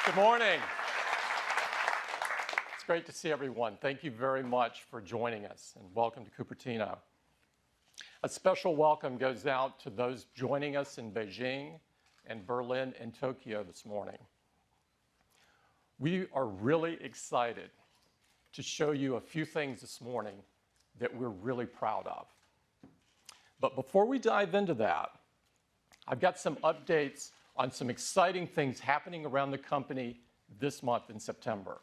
Good morning. It's great to see everyone. Thank you very much for joining us, and welcome to Cupertino. A special welcome goes out to those joining us in Beijing and Berlin and Tokyo this morning. We are really excited to show you a few things this morning that we're really proud of. But before we dive into that, I've got some updates on some exciting things happening around the company this month in September.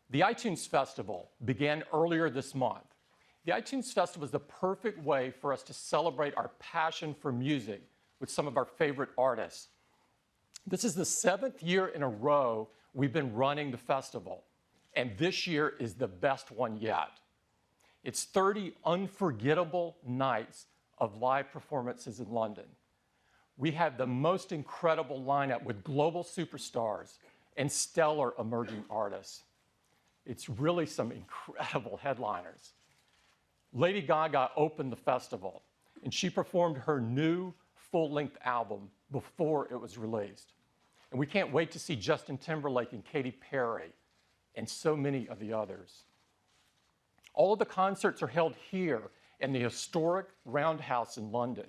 The iTunes Festival began earlier this month. The iTunes Festival is the perfect way for us to celebrate our passion for music with some of our favorite artists. This is the 7th year in a row we've been running the festival, and this year is the best one yet. It's 30 unforgettable nights of live performances in London. We have the most incredible lineup with global superstars and stellar emerging artists. It's really some incredible headliners. Lady Gaga opened the festival, and she performed her new full-length album before it was released. And we can't wait to see Justin Timberlake and Katy Perry and so many of the others. All of the concerts are held here in the historic Roundhouse in London.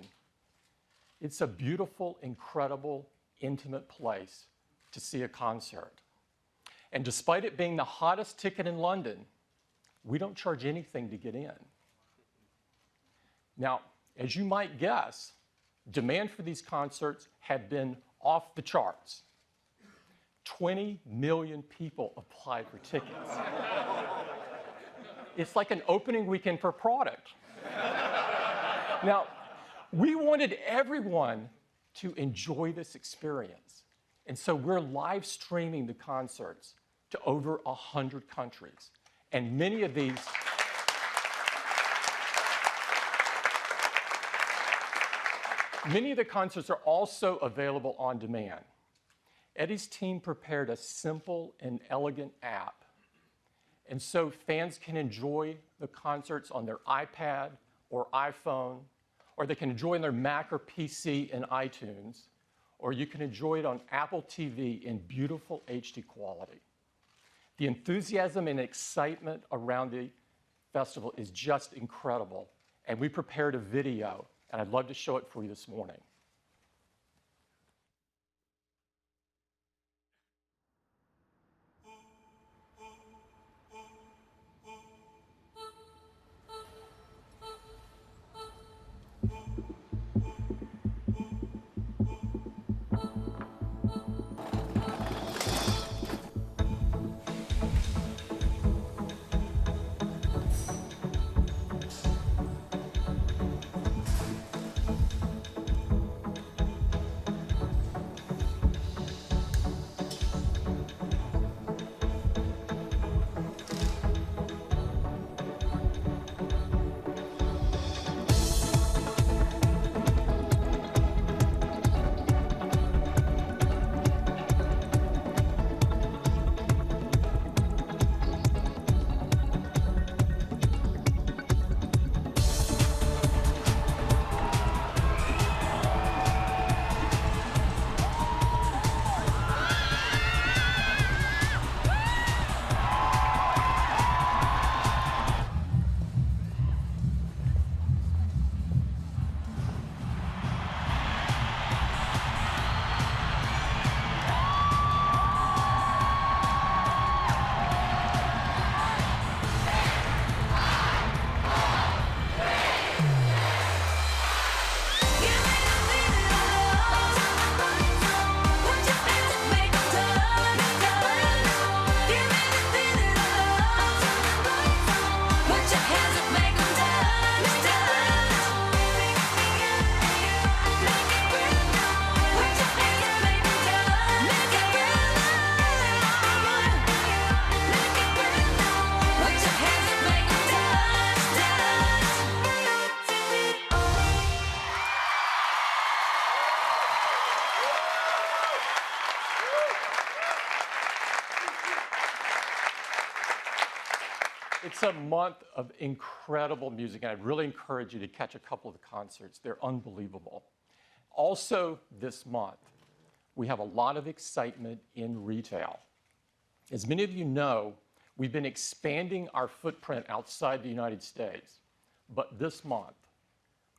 It's a beautiful, incredible, intimate place to see a concert. And despite it being the hottest ticket in London, we don't charge anything to get in. Now, as you might guess, demand for these concerts have been off the charts. 20 million people applied for tickets. It's like an opening weekend for product. Now, we wanted everyone to enjoy this experience. And so we're live streaming the concerts to over 100 countries. And many of the concerts are also available on demand. Eddie's team prepared a simple and elegant app. And so fans can enjoy the concerts on their iPad or iPhone, or they can enjoy it on their Mac or PC in iTunes, or you can enjoy it on Apple TV in beautiful HD quality. The enthusiasm and excitement around the festival is just incredible, and we prepared a video, and I'd love to show it for you this morning. It's a month of incredible music, and I'd really encourage you to catch a couple of the concerts. They're unbelievable. Also this month, we have a lot of excitement in retail. As many of you know, we've been expanding our footprint outside the United States, but this month,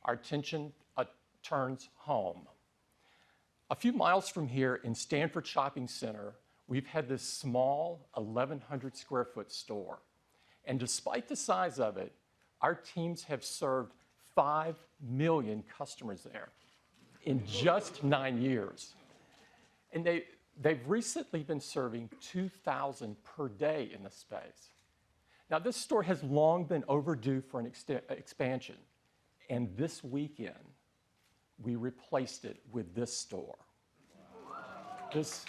our attention turns home. A few miles from here in Stanford Shopping Center, we've had this small 1,100 square foot store. And despite the size of it, our teams have served 5 million customers there in just 9 years. And they've recently been serving 2,000 per day in this space. Now, this store has long been overdue for an expansion. And this weekend, we replaced it with this store. This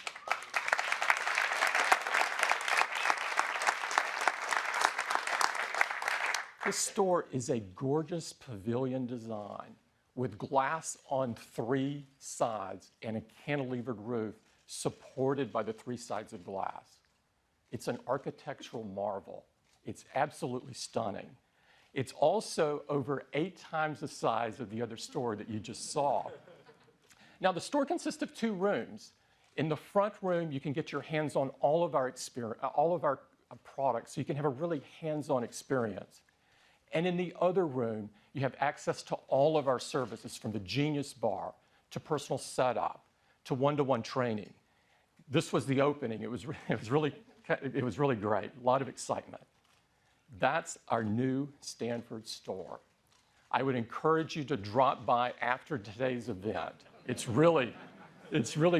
store is a gorgeous pavilion design with glass on 3 sides and a cantilevered roof supported by the 3 sides of glass. It's an architectural marvel. It's absolutely stunning. It's also over 8 times the size of the other store that you just saw. Now, the store consists of 2 rooms. In the front room, you can get your hands on all of our products, so you can have a really hands-on experience. And in the other room, you have access to all of our services, from the Genius Bar to personal setup to one-to-one training. This was the opening. It was really great. A lot of excitement. That's our new Stanford store. I would encourage you to drop by after today's event. It's really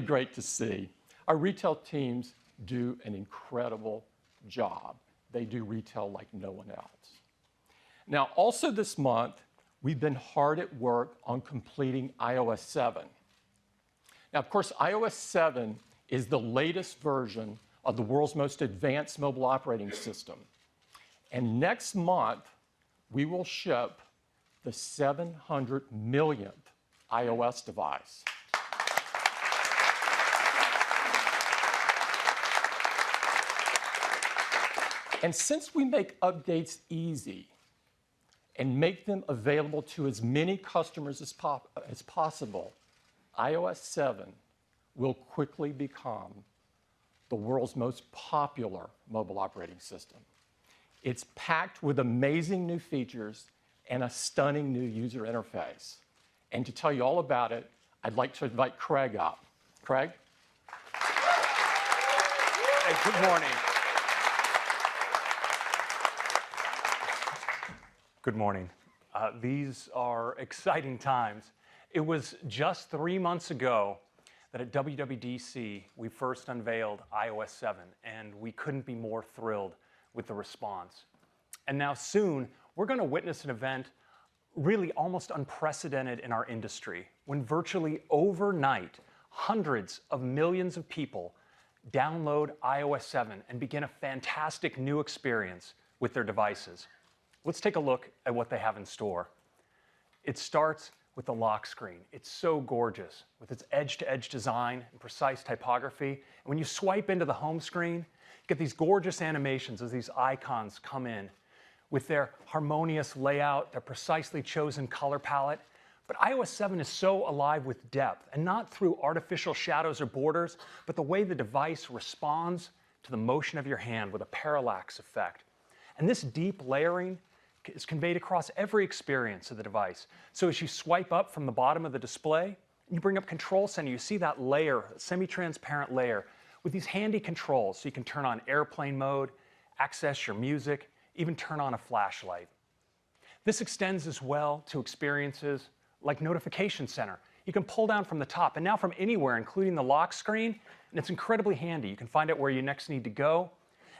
great to see. Our retail teams do an incredible job. They do retail like no one else. Now, also this month, we've been hard at work on completing iOS 7. Now, of course, iOS 7 is the latest version of the world's most advanced mobile operating system. And next month, we will ship the 700 millionth iOS device. And since we make updates easy and make them available to as many customers as possible, iOS 7 will quickly become the world's most popular mobile operating system. It's packed with amazing new features and a stunning new user interface. And to tell you all about it, I'd like to invite Craig up. Craig? Hey, good morning. Good morning. These are exciting times. It was just 3 months ago that at WWDC, we first unveiled iOS 7, and we couldn't be more thrilled with the response. And now soon, we're going to witness an event really almost unprecedented in our industry, when virtually overnight, hundreds of millions of people download iOS 7 and begin a fantastic new experience with their devices. Let's take a look at what they have in store. It starts with the lock screen. It's so gorgeous with its edge-to-edge design and precise typography. And when you swipe into the home screen, you get these gorgeous animations as these icons come in with their harmonious layout, their precisely chosen color palette. But iOS 7 is so alive with depth, and not through artificial shadows or borders, but the way the device responds to the motion of your hand with a parallax effect. And this deep layering is conveyed across every experience of the device. So as you swipe up from the bottom of the display, you bring up Control Center, you see that layer, semi-transparent layer, with these handy controls. So you can turn on airplane mode, access your music, even turn on a flashlight. This extends as well to experiences like Notification Center. You can pull down from the top, and now from anywhere, including the lock screen, and it's incredibly handy. You can find out where you next need to go.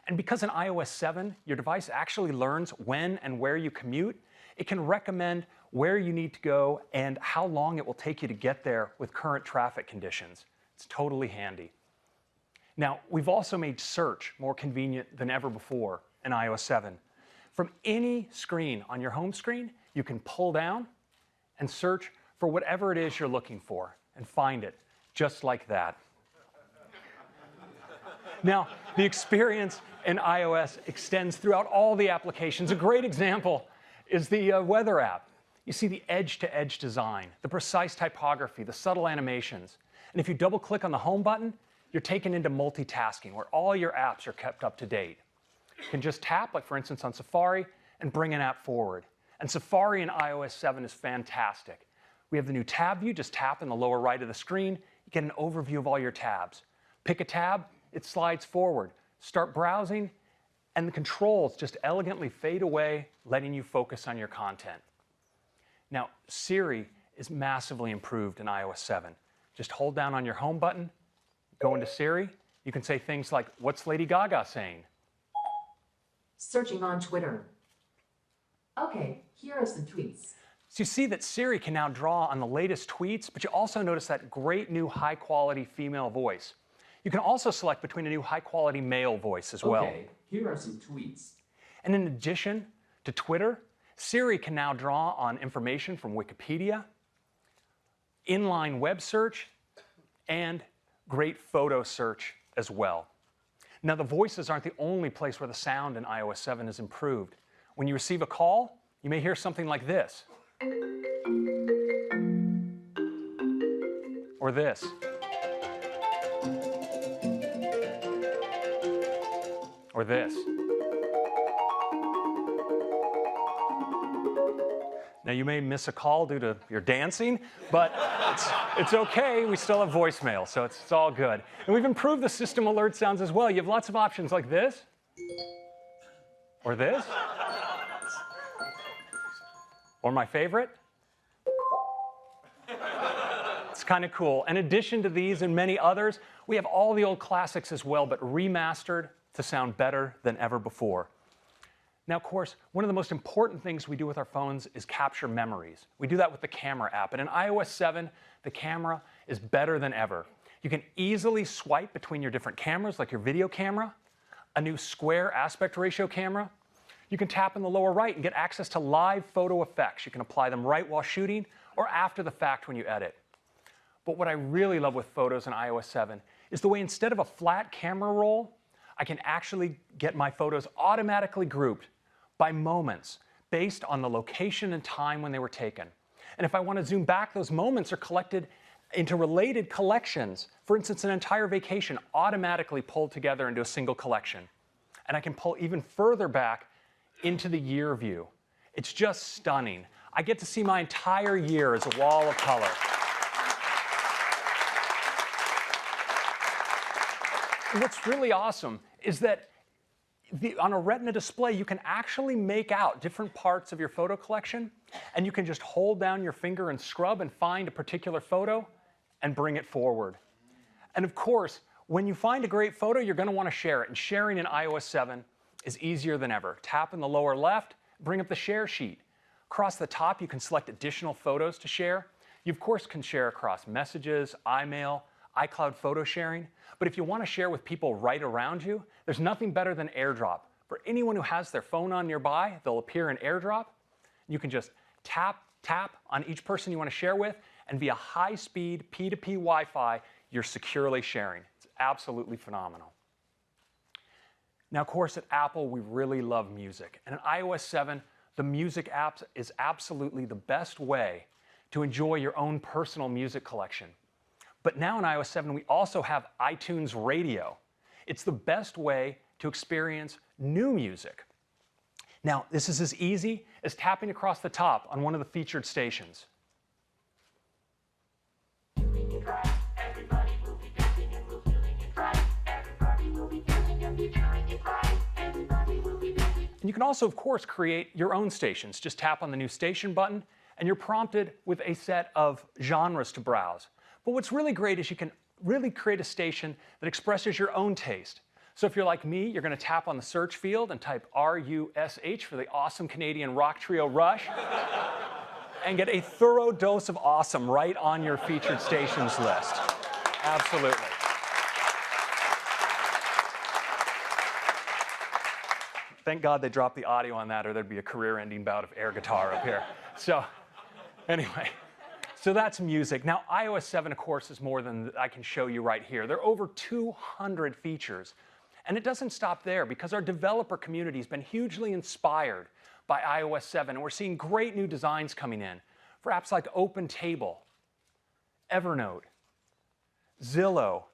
And because in iOS 7, your device actually learns when and where you commute, it can recommend where you need to go and how long it will take you to get there with current traffic conditions. It's totally handy. Now, we've also made search more convenient than ever before in iOS 7. From any screen on your home screen, you can pull down and search for whatever it is you're looking for and find it just like that. Now, the experience in iOS extends throughout all the applications. A great example is the weather app. You see the edge-to-edge design, the precise typography, the subtle animations. And if you double click on the home button, you're taken into multitasking where all your apps are kept up to date. You can just tap, like for instance on Safari, and bring an app forward. And Safari in iOS 7 is fantastic. We have the new tab view, just tap in the lower right of the screen, you get an overview of all your tabs. Pick a tab, it slides forward. Start browsing, and the controls just elegantly fade away, letting you focus on your content. Now, Siri is massively improved in iOS 7. Just hold down on your home button, go into Siri. You can say things like, "What's Lady Gaga saying?" Searching on Twitter. Okay, here are some tweets. So you see that Siri can now draw on the latest tweets, but you also notice that great new high-quality female voice. You can also select between a new high-quality male voice as well. Okay, here are some tweets. And in addition to Twitter, Siri can now draw on information from Wikipedia, inline web search, and great photo search as well. Now, the voices aren't the only place where the sound in iOS 7 is improved. When you receive a call, you may hear something like this. Or this. Or this. Now, you may miss a call due to your dancing, but it's okay. We still have voicemail, so it's all good. And we've improved the system alert sounds as well. You have lots of options like this, or this, or my favorite. It's kind of cool. In addition to these and many others, we have all the old classics as well, but remastered to sound better than ever before. Now, of course, one of the most important things we do with our phones is capture memories. We do that with the camera app. And in iOS 7, the camera is better than ever. You can easily swipe between your different cameras, like your video camera, a new square aspect ratio camera. You can tap in the lower right and get access to live photo effects. You can apply them right while shooting or after the fact when you edit. But what I really love with photos in iOS 7 is the way instead of a flat camera roll, I can actually get my photos automatically grouped by moments based on the location and time when they were taken. And if I want to zoom back, those moments are collected into related collections. For instance, an entire vacation automatically pulled together into a single collection. And I can pull even further back into the year view. It's just stunning. I get to see my entire year as a wall of color. And what's really awesome is that on a Retina display, you can actually make out different parts of your photo collection, and you can just hold down your finger and scrub and find a particular photo and bring it forward. And of course, when you find a great photo, you're going to want to share it, and sharing in iOS 7 is easier than ever. Tap in the lower left, bring up the share sheet. Across the top, you can select additional photos to share. You, of course, can share across messages, iMail, iCloud photo sharing. But if you want to share with people right around you, there's nothing better than AirDrop. For anyone who has their phone on nearby, they'll appear in AirDrop. You can just tap on each person you want to share with, and via high-speed P2P Wi-Fi, you're securely sharing. It's absolutely phenomenal. Now, of course, at Apple, we really love music. And in iOS 7, the music app is absolutely the best way to enjoy your own personal music collection. But now in iOS 7, we also have iTunes Radio. It's the best way to experience new music. Now, this is as easy as tapping across the top on one of the featured stations. And you can also, of course, create your own stations. Just tap on the new station button, and you're prompted with a set of genres to browse. But what's really great is you can really create a station that expresses your own taste. So if you're like me, you're going to tap on the search field and type R-U-S-H for the awesome Canadian rock trio Rush and get a thorough dose of awesome right on your featured stations list. Absolutely. Thank God they dropped the audio on that, or there'd be a career-ending bout of air guitar up here. So anyway. So that's music. Now, iOS 7, of course, is more than I can show you right here. There are over 200 features. And it doesn't stop there, because our developer community has been hugely inspired by iOS 7. And we're seeing great new designs coming in for apps like OpenTable, Evernote, Zillow,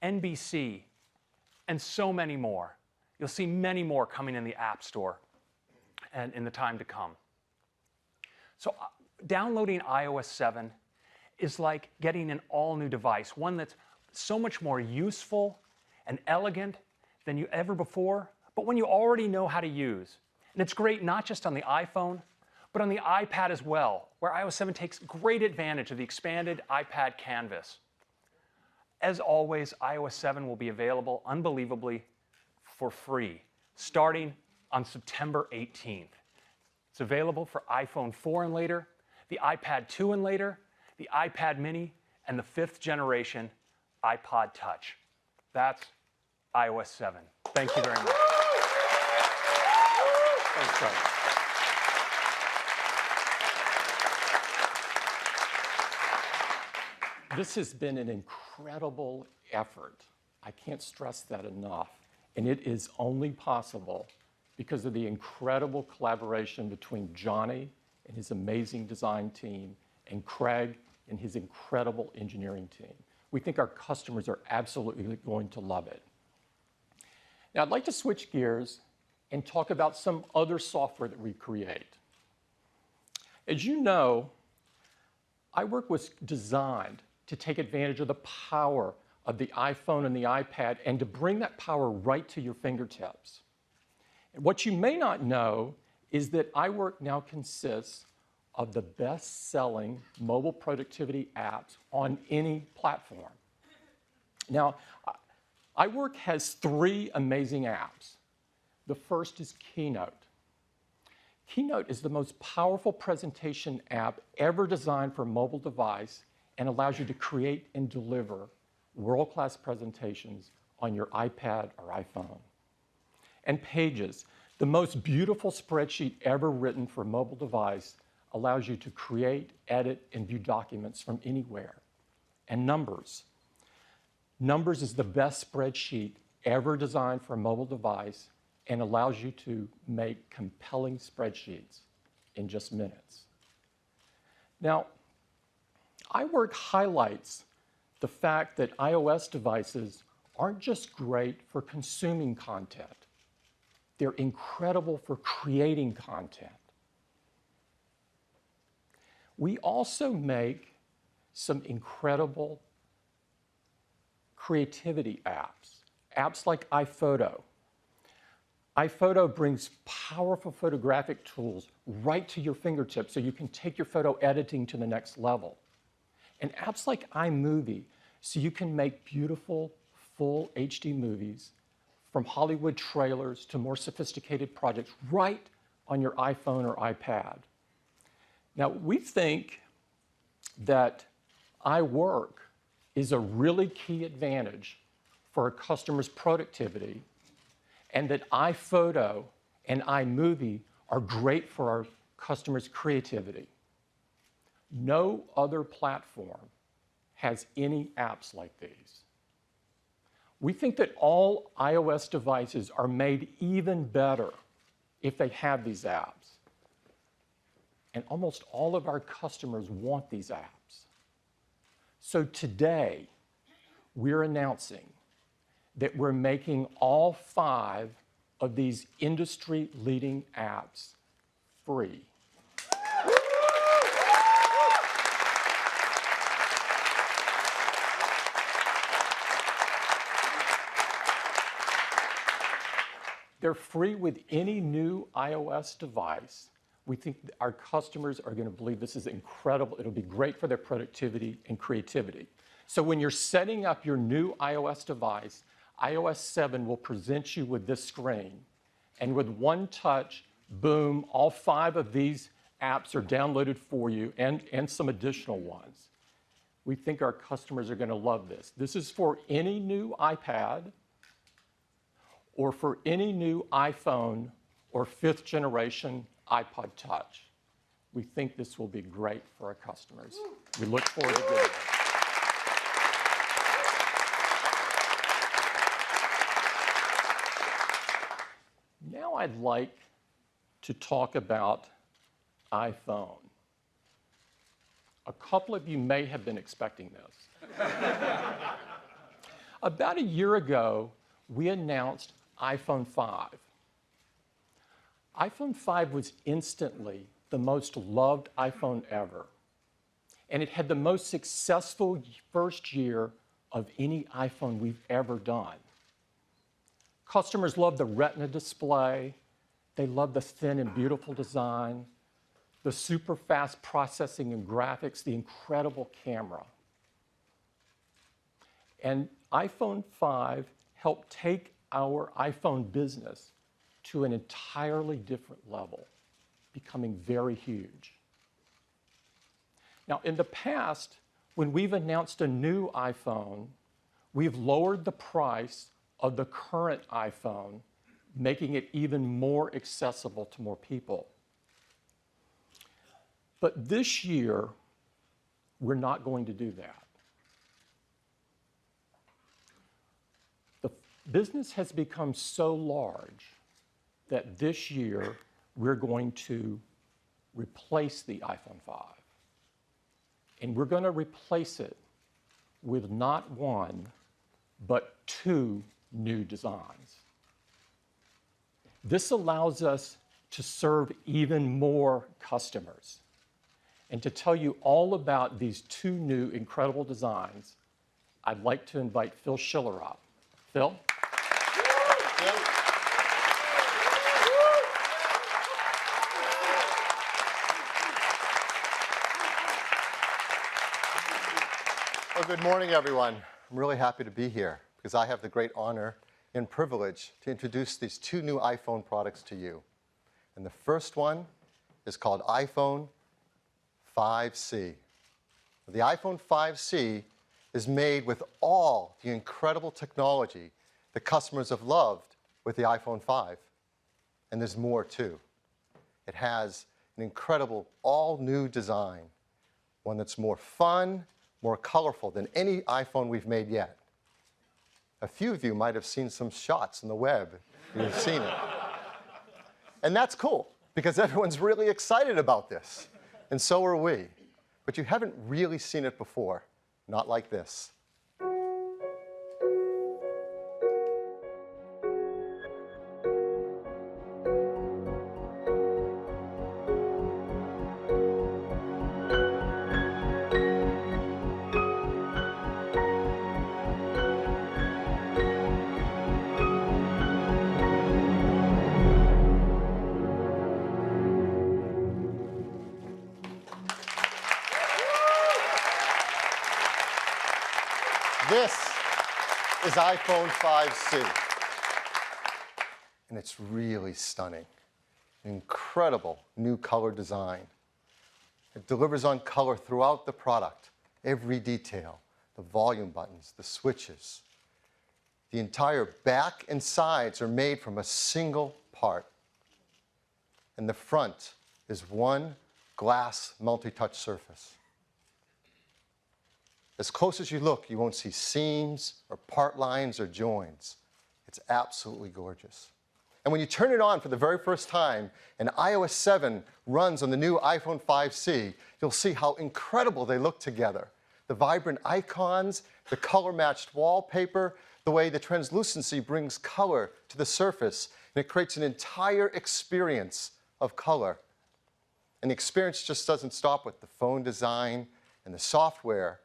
NBC, and so many more. You'll see many more coming in the App Store and in the time to come. So downloading iOS 7 is like getting an all-new device, one that's so much more useful and elegant than you ever before, but one you already know how to use. And it's great not just on the iPhone, but on the iPad as well, where iOS 7 takes great advantage of the expanded iPad canvas. As always, iOS 7 will be available, unbelievably, for free, starting on September 18th. It's available for iPhone 4 and later, the iPad 2 and later, the iPad mini, and the 5th generation iPod Touch. That's iOS 7. Thank you very much. Thanks, Tony. This has been an incredible effort. I can't stress that enough. And it is only possible because of the incredible collaboration between Johnny and his amazing design team and Craig and his incredible engineering team. We think our customers are absolutely going to love it. Now, I'd like to switch gears and talk about some other software that we create. As you know, iWork was designed to take advantage of the power of the iPhone and the iPad and to bring that power right to your fingertips. And what you may not know is that iWork now consists of the best-selling mobile productivity apps on any platform. Now, iWork has 3 amazing apps. The first is Keynote. Keynote is the most powerful presentation app ever designed for a mobile device and allows you to create and deliver world-class presentations on your iPad or iPhone. And Pages, the most beautiful spreadsheet ever written for a mobile device, allows you to create, edit, and view documents from anywhere. And Numbers. Numbers is the best spreadsheet ever designed for a mobile device and allows you to make compelling spreadsheets in just minutes. Now, iWork highlights the fact that iOS devices aren't just great for consuming content. They're incredible for creating content. We also make some incredible creativity apps like iPhoto. iPhoto brings powerful photographic tools right to your fingertips so you can take your photo editing to the next level. And apps like iMovie, so you can make beautiful, full HD movies from Hollywood trailers to more sophisticated projects right on your iPhone or iPad. Now, we think that iWork is a really key advantage for a customer's productivity and that iPhoto and iMovie are great for our customers' creativity. No other platform has any apps like these. We think that all iOS devices are made even better if they have these apps. And almost all of our customers want these apps. So today, we're announcing that we're making all 5 of these industry-leading apps free. They're free with any new iOS device. We think our customers are going to believe this is incredible. It'll be great for their productivity and creativity. So when you're setting up your new iOS device, iOS 7 will present you with this screen. And with one touch, boom, all 5 of these apps are downloaded for you and some additional ones. We think our customers are going to love this. This is for any new iPad or for any new iPhone or 5th generation iPod Touch. We think this will be great for our customers. We look forward to doing it. Now I'd like to talk about iPhone. A couple of you may have been expecting this. About a year ago, we announced iPhone 5. iPhone 5 was instantly the most loved iPhone ever, and it had the most successful first year of any iPhone we've ever done. Customers loved the Retina display, they loved the thin and beautiful design, the super fast processing and graphics, the incredible camera. And iPhone 5 helped take our iPhone business to an entirely different level, becoming very huge. Now, in the past, when we've announced a new iPhone, we've lowered the price of the current iPhone, making it even more accessible to more people. But this year, we're not going to do that. The business has become so large that this year we're going to replace the iPhone 5. And we're going to replace it with not one, but two new designs. This allows us to serve even more customers. And to tell you all about these two new incredible designs, I'd like to invite Phil Schiller up. Phil? Well, good morning, everyone. I'm really happy to be here because I have the great honor and privilege to introduce these two new iPhone products to you. And the first one is called iPhone 5C. The iPhone 5C is made with all the incredible technology that customers have loved with the iPhone 5. And there's more, too. It has an incredible all-new design, one that's more fun, more colorful than any iPhone we've made yet. A few of you might have seen some shots on the web. You've seen it. And that's cool, because everyone's really excited about this. And so are we. But you haven't really seen it before. Not like this. This is iPhone 5C. And it's really stunning. Incredible new color design. It delivers on color throughout the product, every detail, the volume buttons, the switches. The entire back and sides are made from a single part. And the front is one glass multi-touch surface. As close as you look, you won't see seams or part lines or joins. It's absolutely gorgeous. And when you turn it on for the very first time and iOS 7 runs on the new iPhone 5C, you'll see how incredible they look together. The vibrant icons, the color-matched wallpaper, the way the translucency brings color to the surface, and it creates an entire experience of color. And the experience just doesn't stop with the phone design and the software.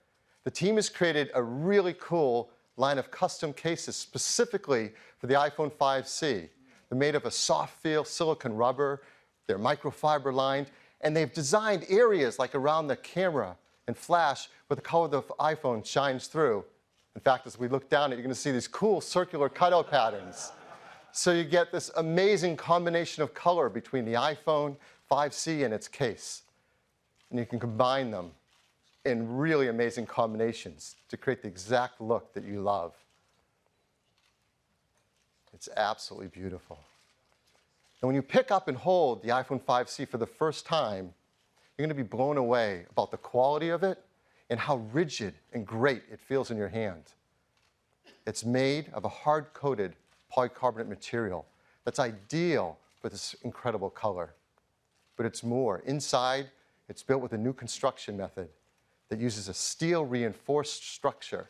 The team has created a really cool line of custom cases specifically for the iPhone 5C. They're made of a soft feel silicone rubber, they're microfiber lined, and they've designed areas like around the camera and flash where the color of the iPhone shines through. In fact, as we look down, you're going to see these cool circular cutout patterns. So you get this amazing combination of color between the iPhone 5C and its case. And you can combine them in really amazing combinations to create the exact look that you love. It's absolutely beautiful. And when you pick up and hold the iPhone 5C for the first time, you're going to be blown away about the quality of it and how rigid and great it feels in your hand. It's made of a hard-coated polycarbonate material that's ideal for this incredible color. But it's more. Inside, it's built with a new construction method that uses a steel-reinforced structure.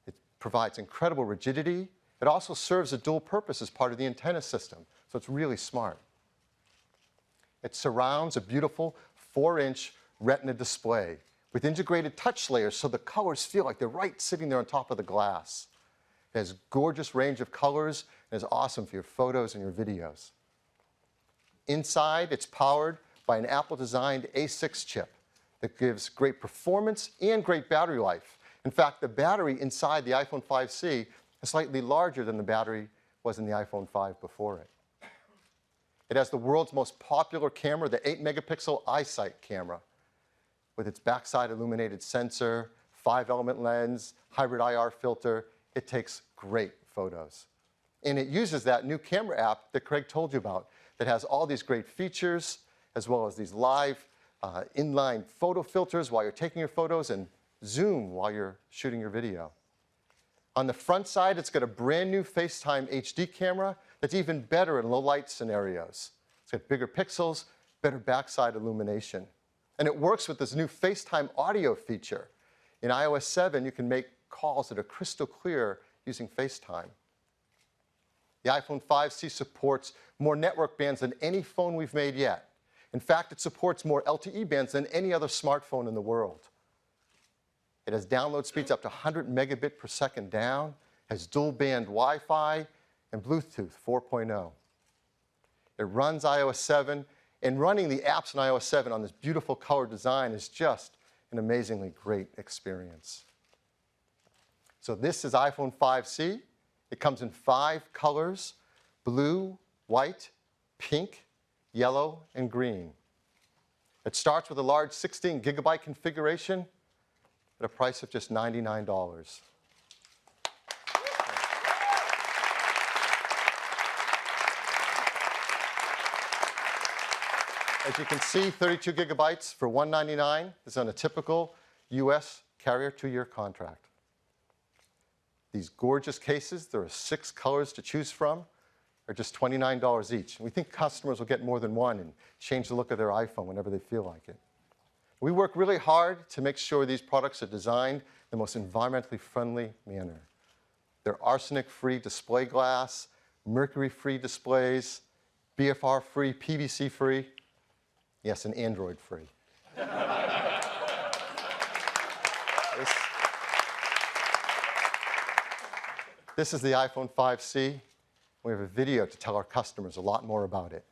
It provides incredible rigidity. It also serves a dual purpose as part of the antenna system, so it's really smart. It surrounds a beautiful 4-inch Retina display with integrated touch layers so the colors feel like they're right sitting there on top of the glass. It has a gorgeous range of colors and is awesome for your photos and your videos. Inside, it's powered by an Apple-designed A6 chip that gives great performance and great battery life. In fact, the battery inside the iPhone 5C is slightly larger than the battery was in the iPhone 5 before it. It has the world's most popular camera, the 8-megapixel iSight camera, with its backside illuminated sensor, 5-element lens, hybrid IR filter. It takes great photos. And it uses that new camera app that Craig told you about that has all these great features, as well as these live inline photo filters while you're taking your photos and zoom while you're shooting your video. On the front side, it's got a brand new FaceTime HD camera that's even better in low light scenarios. It's got bigger pixels, better backside illumination. And it works with this new FaceTime audio feature. In iOS 7, you can make calls that are crystal clear using FaceTime. The iPhone 5C supports more network bands than any phone we've made yet. In fact, it supports more LTE bands than any other smartphone in the world. It has download speeds up to 100 megabit per second down, has dual band Wi-Fi, and Bluetooth 4.0. It runs iOS 7, and running the apps in iOS 7 on this beautiful color design is just an amazingly great experience. So this is iPhone 5C. It comes in 5 colors: blue, white, pink, yellow, and green. It starts with a large 16 gigabyte configuration at a price of just $99. As you can see, 32 gigabytes for $199 is on a typical US carrier 2-year contract. These gorgeous cases, there are 6 colors to choose from, are just $29 each. And we think customers will get more than one and change the look of their iPhone whenever they feel like it. We work really hard to make sure these products are designed in the most environmentally friendly manner. They're arsenic-free display glass, mercury-free displays, BFR-free, PVC-free, yes, and Android-free. This is the iPhone 5C. We have a video to tell our customers a lot more about it.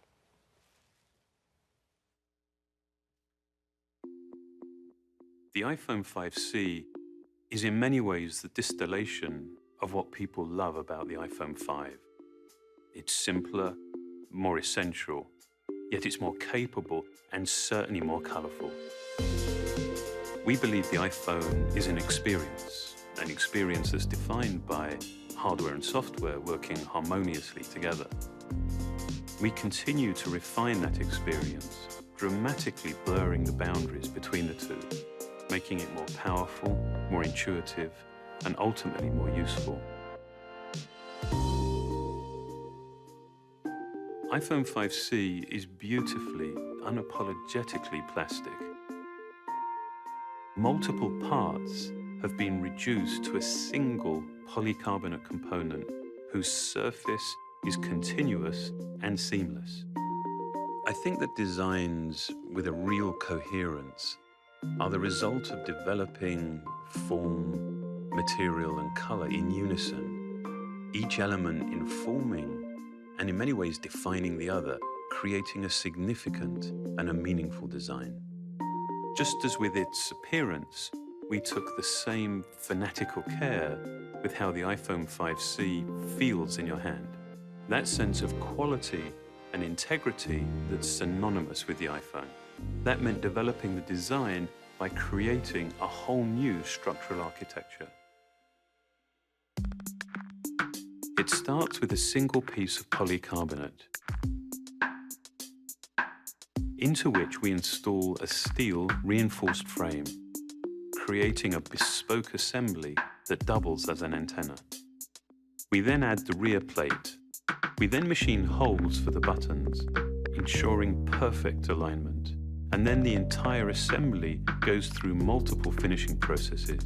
The iPhone 5C is in many ways the distillation of what people love about the iPhone 5. It's simpler, more essential, yet it's more capable and certainly more colorful. We believe the iPhone is an experience that's defined by hardware and software working harmoniously together. We continue to refine that experience, dramatically blurring the boundaries between the two, making it more powerful, more intuitive, and ultimately more useful. iPhone 5C is beautifully, unapologetically plastic. Multiple parts have been reduced to a single polycarbonate component whose surface is continuous and seamless. I think that designs with a real coherence are the result of developing form, material, and color in unison, each element informing and in many ways defining the other, creating a significant and a meaningful design. Just as with its appearance, we took the same fanatical care with how the iPhone 5C feels in your hand. That sense of quality and integrity that's synonymous with the iPhone. That meant developing the design by creating a whole new structural architecture. It starts with a single piece of polycarbonate, into which we install a steel reinforced frame, creating a bespoke assembly that doubles as an antenna. We then add the rear plate. We then machine holes for the buttons, ensuring perfect alignment, and then the entire assembly goes through multiple finishing processes,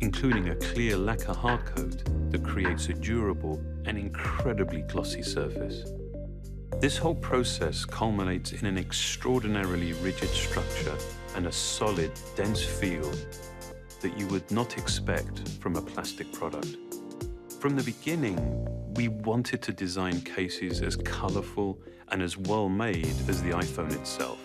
including a clear lacquer hardcoat that creates a durable and incredibly glossy surface. This whole process culminates in an extraordinarily rigid structure and a solid, dense feel that you would not expect from a plastic product. From the beginning, we wanted to design cases as colorful and as well made as the iPhone itself.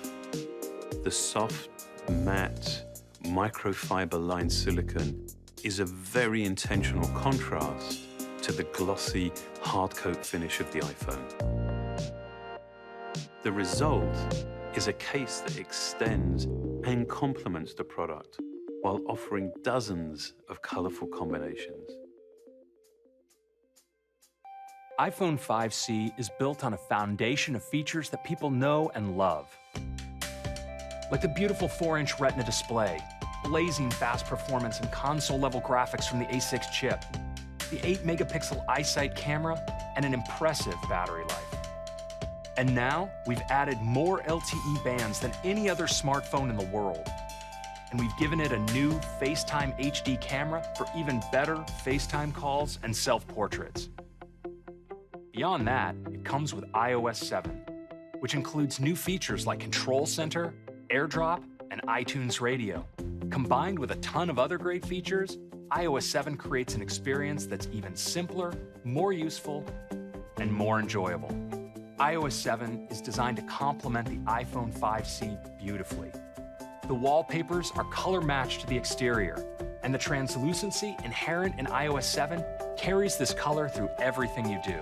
The soft, matte, microfiber-lined silicone is a very intentional contrast to the glossy, hardcoat finish of the iPhone. The result is a case that extends and complements the product while offering dozens of colorful combinations. iPhone 5C is built on a foundation of features that people know and love. Like the beautiful 4-inch Retina display, blazing fast performance and console-level graphics from the A6 chip, the 8-megapixel iSight camera, and an impressive battery life. And now, we've added more LTE bands than any other smartphone in the world. And we've given it a new FaceTime HD camera for even better FaceTime calls and self-portraits. Beyond that, it comes with iOS 7, which includes new features like Control Center, AirDrop, and iTunes Radio. Combined with a ton of other great features, iOS 7 creates an experience that's even simpler, more useful, and more enjoyable. iOS 7 is designed to complement the iPhone 5C beautifully. The wallpapers are color-matched to the exterior, and the translucency inherent in iOS 7 carries this color through everything you do.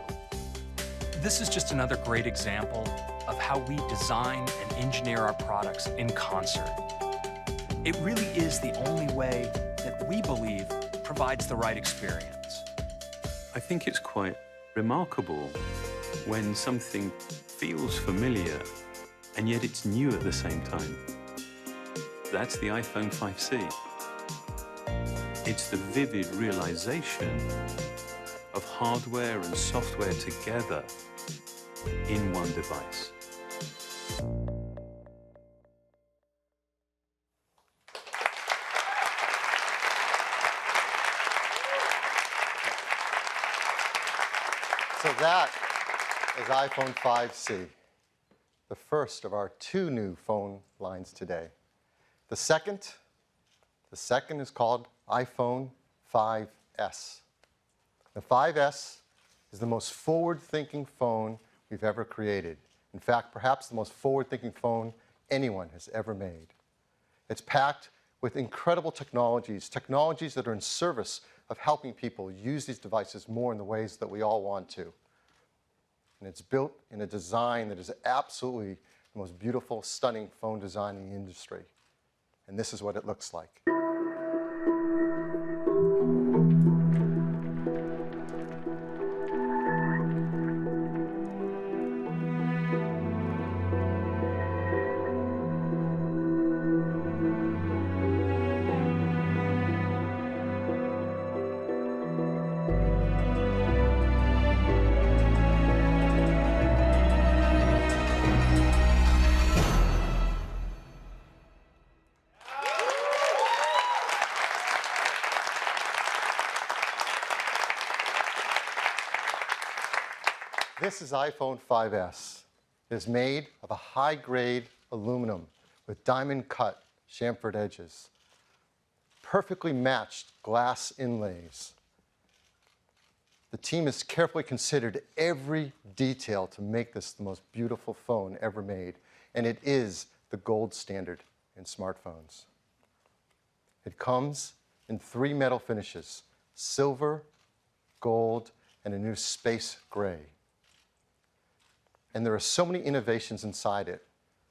This is just another great example of how we design and engineer our products in concert. It really is the only way that we believe provides the right experience. I think it's quite remarkable when something feels familiar and yet it's new at the same time. That's the iPhone 5C. It's the vivid realization of hardware and software together in one device. So that is iPhone 5C, the first of our 2 new phone lines today. The second is called iPhone 5S. The 5S is the most forward-thinking phone we've ever created. In fact, perhaps the most forward-thinking phone anyone has ever made. It's packed with incredible technologies that are in service of helping people use these devices more in the ways that we all want to. And it's built in a design that is absolutely the most beautiful, stunning phone design in the industry. And this is what it looks like. This is iPhone 5S. It is made of a high-grade aluminum with diamond-cut chamfered edges, perfectly matched glass inlays. The team has carefully considered every detail to make this the most beautiful phone ever made, and it is the gold standard in smartphones. It comes in 3 metal finishes: silver, gold, and a new space gray. And there are so many innovations inside it.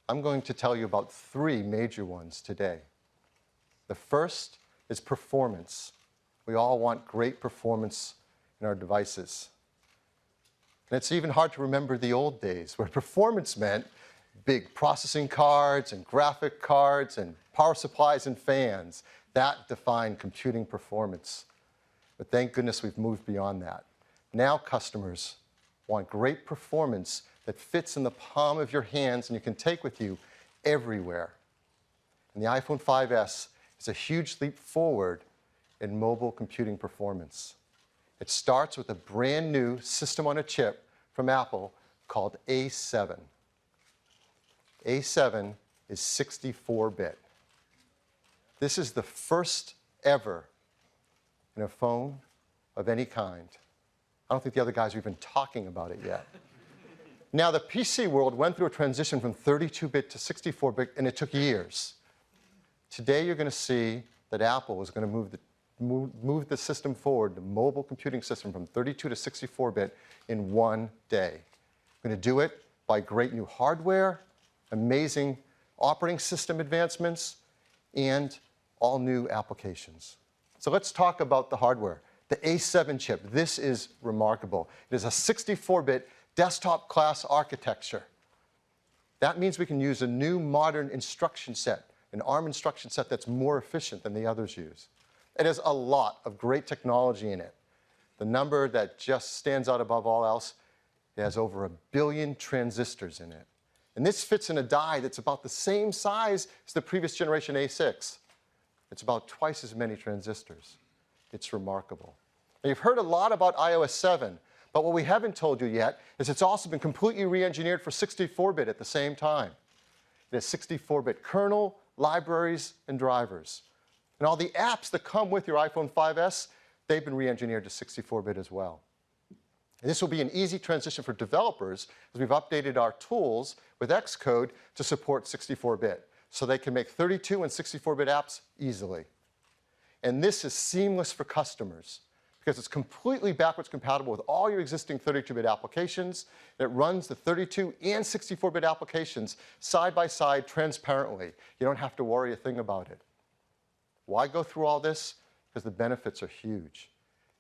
I'm going to tell you about 3 major ones today. The first is performance. We all want great performance in our devices. And it's even hard to remember the old days where performance meant big processing cards and graphic cards and power supplies and fans. That defined computing performance. But thank goodness we've moved beyond that. Now customers want great performance that fits in the palm of your hands and you can take with you everywhere. And the iPhone 5S is a huge leap forward in mobile computing performance. It starts with a brand new system on a chip from Apple called A7. A7 is 64-bit. This is the first ever in a phone of any kind. I don't think the other guys are even talking about it yet. Now, the PC world went through a transition from 32-bit to 64-bit, and it took years. Today, you're going to see that Apple is going to move the system forward, the mobile computing system, from 32 to 64-bit in one day. We're going to do it by great new hardware, amazing operating system advancements, and all new applications. So let's talk about the hardware. The A7 chip, this is remarkable. It is a 64-bit desktop-class architecture. That means we can use a new modern instruction set, an ARM instruction set that's more efficient than the others use. It has a lot of great technology in it. The number that just stands out above all else, it has over 1 billion transistors in it. And this fits in a die that's about the same size as the previous generation A6. It's about twice as many transistors. It's remarkable. Now, you've heard a lot about iOS 7, but what we haven't told you yet is it's also been completely re-engineered for 64-bit at the same time. It has 64-bit kernel, libraries, and drivers. And all the apps that come with your iPhone 5S, they've been re-engineered to 64-bit as well. And this will be an easy transition for developers as we've updated our tools with Xcode to support 64-bit, so they can make 32 and 64-bit apps easily. And this is seamless for customers because it's completely backwards compatible with all your existing 32-bit applications. It runs the 32 and 64-bit applications side by side transparently. You don't have to worry a thing about it. Why go through all this? Because the benefits are huge.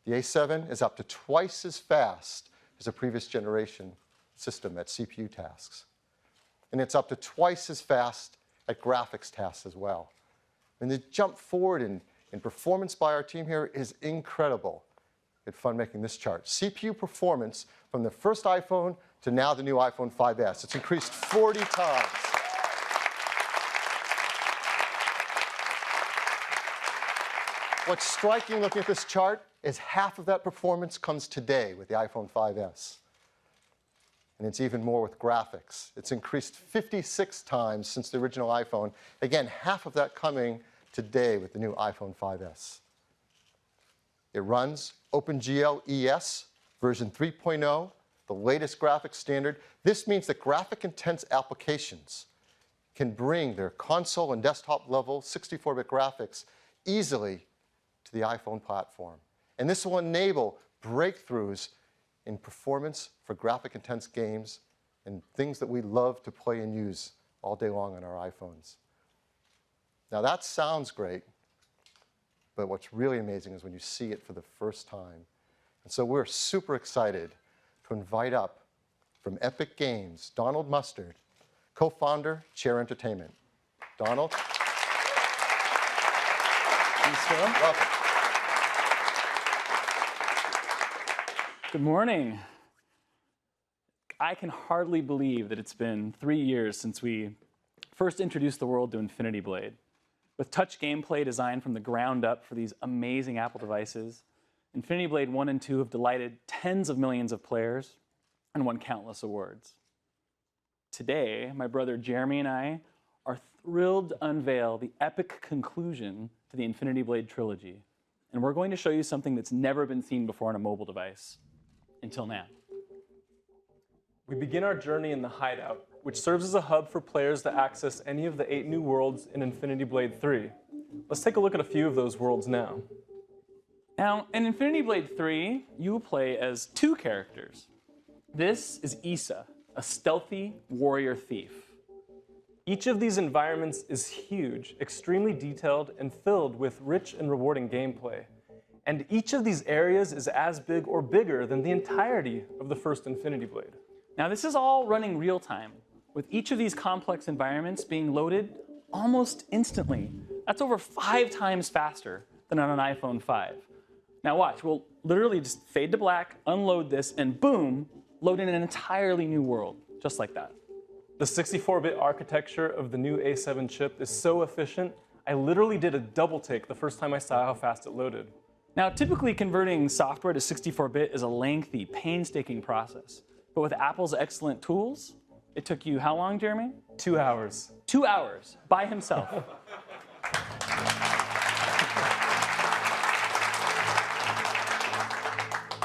The A7 is up to twice as fast as a previous generation system at CPU tasks. And it's up to twice as fast at graphics tasks as well. And the jump forward in performance by our team here is incredible. It's fun making this chart. CPU performance from the first iPhone to now the new iPhone 5S. It's increased 40 times. What's striking looking at this chart is half of that performance comes today with the iPhone 5S. And it's even more with graphics. It's increased 56 times since the original iPhone. Again, half of that coming today with the new iPhone 5S. It runs OpenGL ES version 3.0, the latest graphics standard. This means that graphic-intense applications can bring their console and desktop level 64-bit graphics easily to the iPhone platform. And this will enable breakthroughs in performance for graphic-intense games and things that we love to play and use all day long on our iPhones. Now that sounds great, but what's really amazing is when you see it for the first time. And so we're super excited to invite up from Epic Games, Donald Mustard, co-founder, Chair Entertainment. Donald. Thanks, Phil. Welcome. Good morning. I can hardly believe that it's been 3 years since we first introduced the world to Infinity Blade. With touch gameplay designed from the ground up for these amazing Apple devices, Infinity Blade 1 and 2 have delighted tens of millions of players and won countless awards. Today, my brother Jeremy and I are thrilled to unveil the epic conclusion to the Infinity Blade trilogy. And we're going to show you something that's never been seen before on a mobile device, until now. We begin our journey in the Hideout, which serves as a hub for players to access any of the 8 new worlds in Infinity Blade 3. Let's take a look at a few of those worlds now. Now, in Infinity Blade 3, you will play as 2 characters. This is Issa, a stealthy warrior thief. Each of these environments is huge, extremely detailed, and filled with rich and rewarding gameplay. And each of these areas is as big or bigger than the entirety of the first Infinity Blade. Now, this is all running real time, with each of these complex environments being loaded almost instantly. That's over 5 times faster than on an iPhone 5. Now watch, we'll literally just fade to black, unload this, and boom, load in an entirely new world, just like that. The 64-bit architecture of the new A7 chip is so efficient, I literally did a double take the first time I saw how fast it loaded. Now, typically converting software to 64-bit is a lengthy, painstaking process. But with Apple's excellent tools, it took you how long, Jeremy? 2 hours. 2 hours by himself.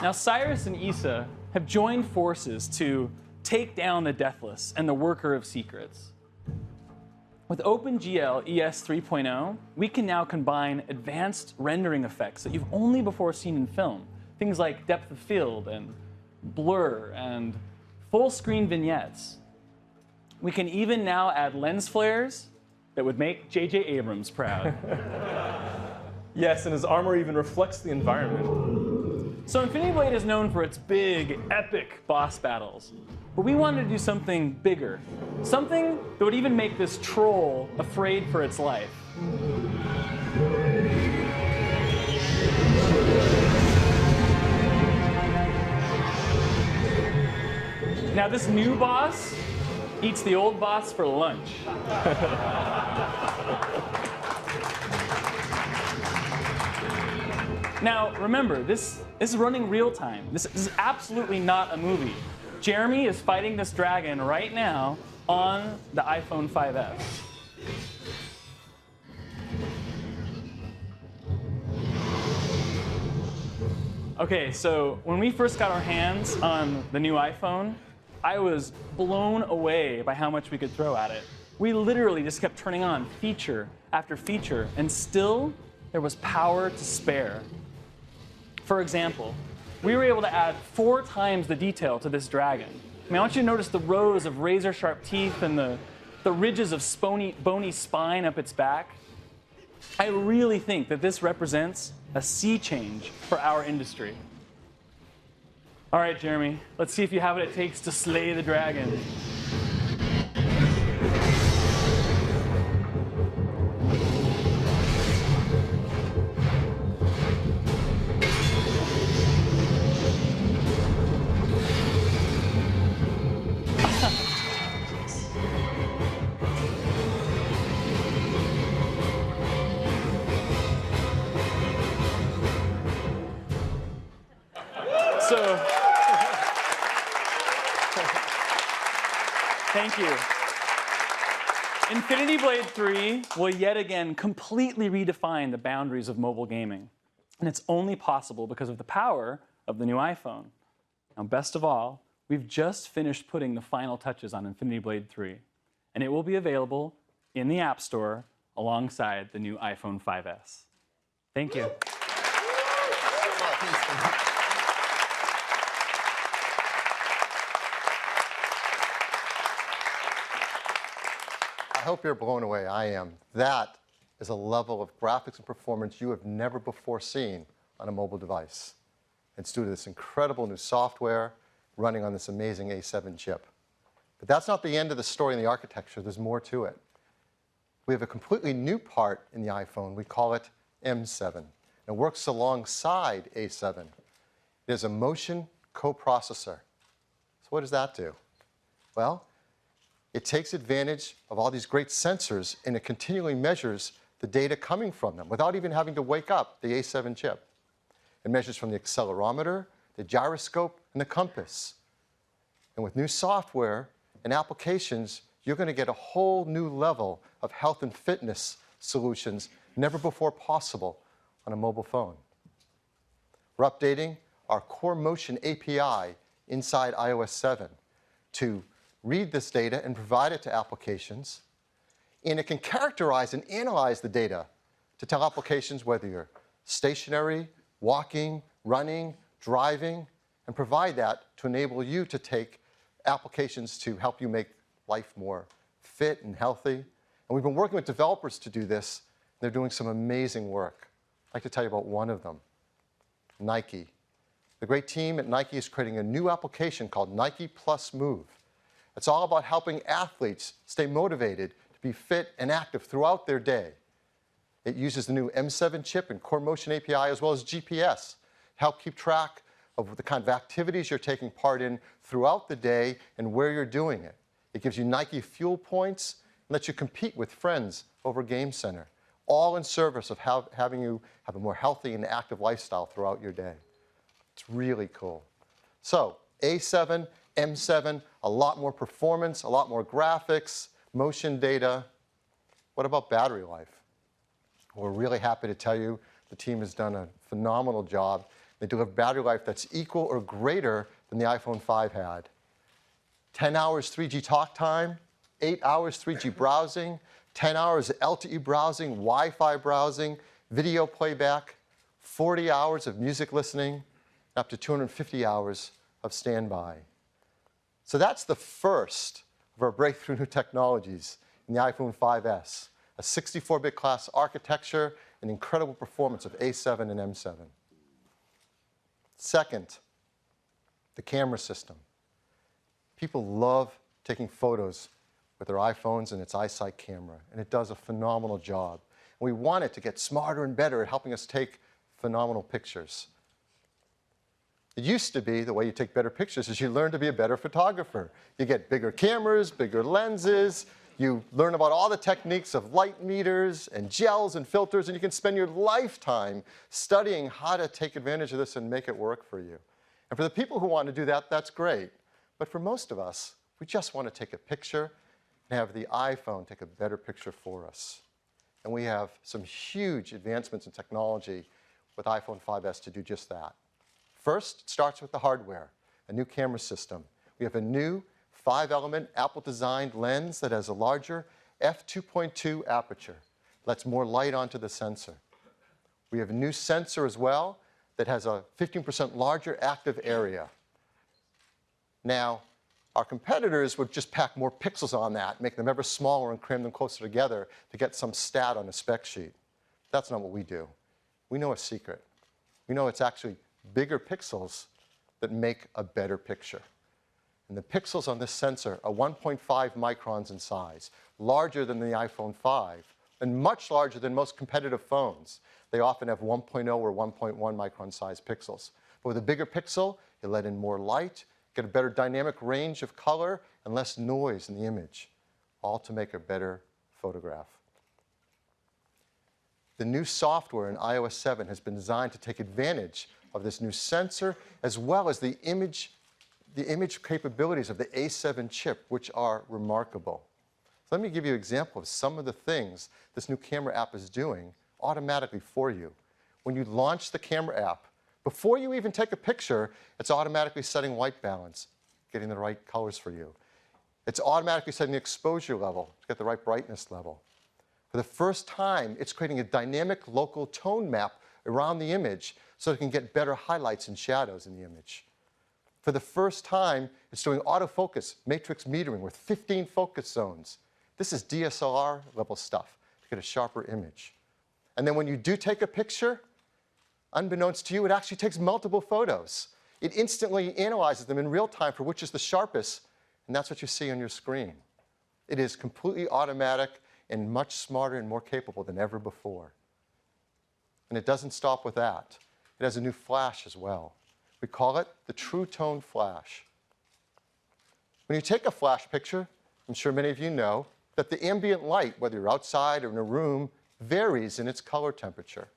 Now, Cyrus and Issa have joined forces to take down the Deathless and the Worker of Secrets. With OpenGL ES 3.0, we can now combine advanced rendering effects that you've only before seen in film. Things like depth of field and blur and full screen vignettes. We can even now add lens flares that would make J.J. Abrams proud. Yes, and his armor even reflects the environment. So Infinity Blade is known for its big, epic boss battles. But we wanted to do something bigger. Something that would even make this troll afraid for its life. Now this new boss eats the old boss for lunch. Now remember, this is running real time. This is absolutely not a movie. Jeremy is fighting this dragon right now on the iPhone 5S. Okay, so when we first got our hands on the new iPhone, I was blown away by how much we could throw at it. We literally just kept turning on feature after feature, and still there was power to spare. For example, we were able to add 4 times the detail to this dragon. I mean, I want you to notice the rows of razor-sharp teeth and the ridges of bony spine up its back. I really think that this represents a sea change for our industry. All right, Jeremy, let's see if you have what it takes to slay the dragon. So, thank you. Infinity Blade 3 will yet again completely redefine the boundaries of mobile gaming. And it's only possible because of the power of the new iPhone. Now, best of all, we've just finished putting the final touches on Infinity Blade 3. And it will be available in the App Store alongside the new iPhone 5S. Thank you. I hope you're blown away. I am. That is a level of graphics and performance you have never before seen on a mobile device. It's due to this incredible new software running on this amazing A7 chip. But that's not the end of the story in the architecture. There's more to it. We have a completely new part in the iPhone. We call it M7. It works alongside A7. It is a motion coprocessor. So what does that do? Well, it takes advantage of all these great sensors, and it continually measures the data coming from them without even having to wake up the A7 chip. It measures from the accelerometer, the gyroscope, and the compass. And with new software and applications, you're going to get a whole new level of health and fitness solutions never before possible on a mobile phone. We're updating our Core Motion API inside iOS 7 to read this data and provide it to applications. And it can characterize and analyze the data to tell applications whether you're stationary, walking, running, driving, and provide that to enable you to take applications to help you make life more fit and healthy. And we've been working with developers to do this. They're doing some amazing work. I'd like to tell you about one of them, Nike. The great team at Nike is creating a new application called Nike Plus Move. It's all about helping athletes stay motivated to be fit and active throughout their day. It uses the new M7 chip and Core Motion API as well as GPS to help keep track of the kind of activities you're taking part in throughout the day and where you're doing it. It gives you Nike fuel points and lets you compete with friends over Game Center, all in service of having you have a more healthy and active lifestyle throughout your day. It's really cool. So A7, M7, a lot more performance, a lot more graphics, motion data. What about battery life? We're really happy to tell you the team has done a phenomenal job. They deliver battery life that's equal or greater than the iPhone 5 had. 10 hours 3G talk time, 8 hours 3G browsing, 10 hours LTE browsing, Wi-Fi browsing, video playback, 40 hours of music listening, up to 250 hours of standby. So that's the first of our breakthrough new technologies in the iPhone 5S, a 64-bit class architecture and incredible performance of A7 and M7. Second, the camera system. People love taking photos with their iPhones and its iSight camera, and it does a phenomenal job. And we want it to get smarter and better at helping us take phenomenal pictures. It used to be the way you take better pictures is you learn to be a better photographer. You get bigger cameras, bigger lenses, you learn about all the techniques of light meters and gels and filters, and you can spend your lifetime studying how to take advantage of this and make it work for you. And for the people who want to do that, that's great. But for most of us, we just want to take a picture and have the iPhone take a better picture for us. And we have some huge advancements in technology with iPhone 5S to do just that. First, it starts with the hardware, a new camera system. We have a new 5-element Apple-designed lens that has a larger f2.2 aperture, lets more light onto the sensor. We have a new sensor as well that has a 15% larger active area. Now, our competitors would just pack more pixels on that, make them ever smaller and cram them closer together to get some stat on a spec sheet. That's not what we do. We know a secret. We know it's actually bigger pixels that make a better picture. And the pixels on this sensor are 1.5 microns in size, larger than the iPhone 5, and much larger than most competitive phones. They often have 1.0 or 1.1 micron size pixels. But with a bigger pixel, you let in more light, get a better dynamic range of color, and less noise in the image, all to make a better photograph. The new software in iOS 7 has been designed to take advantage of this new sensor, as well as the image capabilities of the A7 chip, which are remarkable. So let me give you an example of some of the things this new camera app is doing automatically for you. When you launch the camera app, before you even take a picture, it's automatically setting white balance, getting the right colors for you. It's automatically setting the exposure level to get the right brightness level. For the first time, it's creating a dynamic local tone map around the image so it can get better highlights and shadows in the image. For the first time, it's doing autofocus, matrix metering with 15 focus zones. This is DSLR level stuff to get a sharper image. And then when you do take a picture, unbeknownst to you, it actually takes multiple photos. It instantly analyzes them in real time for which is the sharpest, and that's what you see on your screen. It is completely automatic and much smarter and more capable than ever before. And it doesn't stop with that. It has a new flash as well. We call it the True Tone Flash. When you take a flash picture, I'm sure many of you know that the ambient light, whether you're outside or in a room, varies in its color temperature.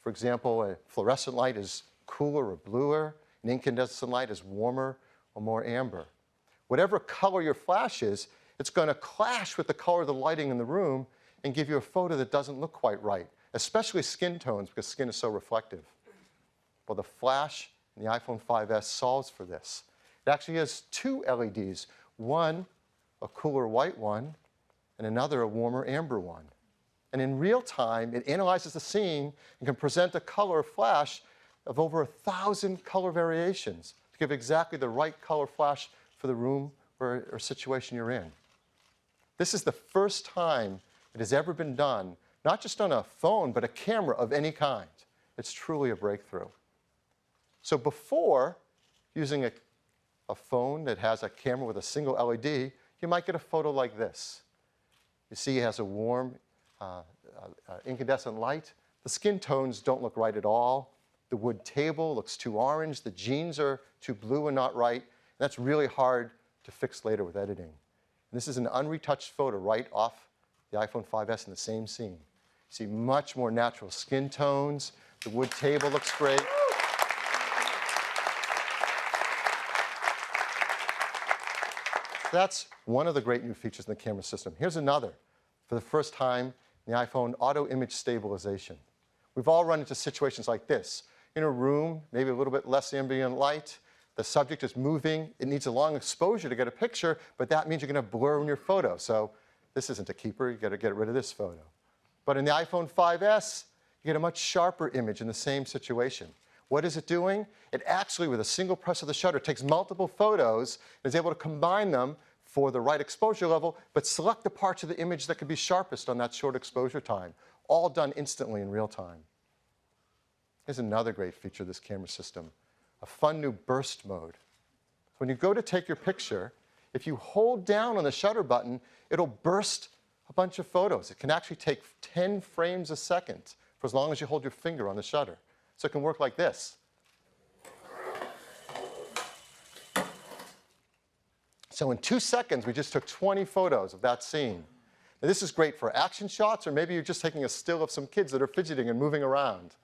For example, a fluorescent light is cooler or bluer, an incandescent light is warmer or more amber. Whatever color your flash is, it's going to clash with the color of the lighting in the room and give you a photo that doesn't look quite right, especially skin tones because skin is so reflective. Well, the flash in the iPhone 5S solves for this. It actually has two LEDs, one a cooler white one and another a warmer amber one. And in real time, it analyzes the scene and can present a color flash of over 1,000 color variations to give exactly the right color flash for the room or situation you're in. This is the first time it has ever been done, not just on a phone, but a camera of any kind. It's truly a breakthrough. So before, using a phone that has a camera with a single LED, you might get a photo like this. You see it has a warm incandescent light. The skin tones don't look right at all. The wood table looks too orange. The jeans are too blue and not right. And that's really hard to fix later with editing. And this is an unretouched photo right off the iPhone 5S in the same scene. You see much more natural skin tones. The wood table looks great. That's one of the great new features in the camera system. Here's another. For the first time in the iPhone, auto image stabilization. We've all run into situations like this. In a room, maybe a little bit less ambient light, the subject is moving, it needs a long exposure to get a picture, but that means you're going to blur in your photo. So this isn't a keeper, you've got to get rid of this photo. But in the iPhone 5S, you get a much sharper image in the same situation. What is it doing? It actually, with a single press of the shutter, takes multiple photos and is able to combine them for the right exposure level, but select the parts of the image that could be sharpest on that short exposure time, all done instantly in real time. Here's another great feature of this camera system, a fun new burst mode. When you go to take your picture, if you hold down on the shutter button, it'll burst a bunch of photos. It can actually take 10 frames a second for as long as you hold your finger on the shutter. So it can work like this. So in 2 seconds, we just took 20 photos of that scene. Now, this is great for action shots, or maybe you're just taking a still of some kids that are fidgeting and moving around.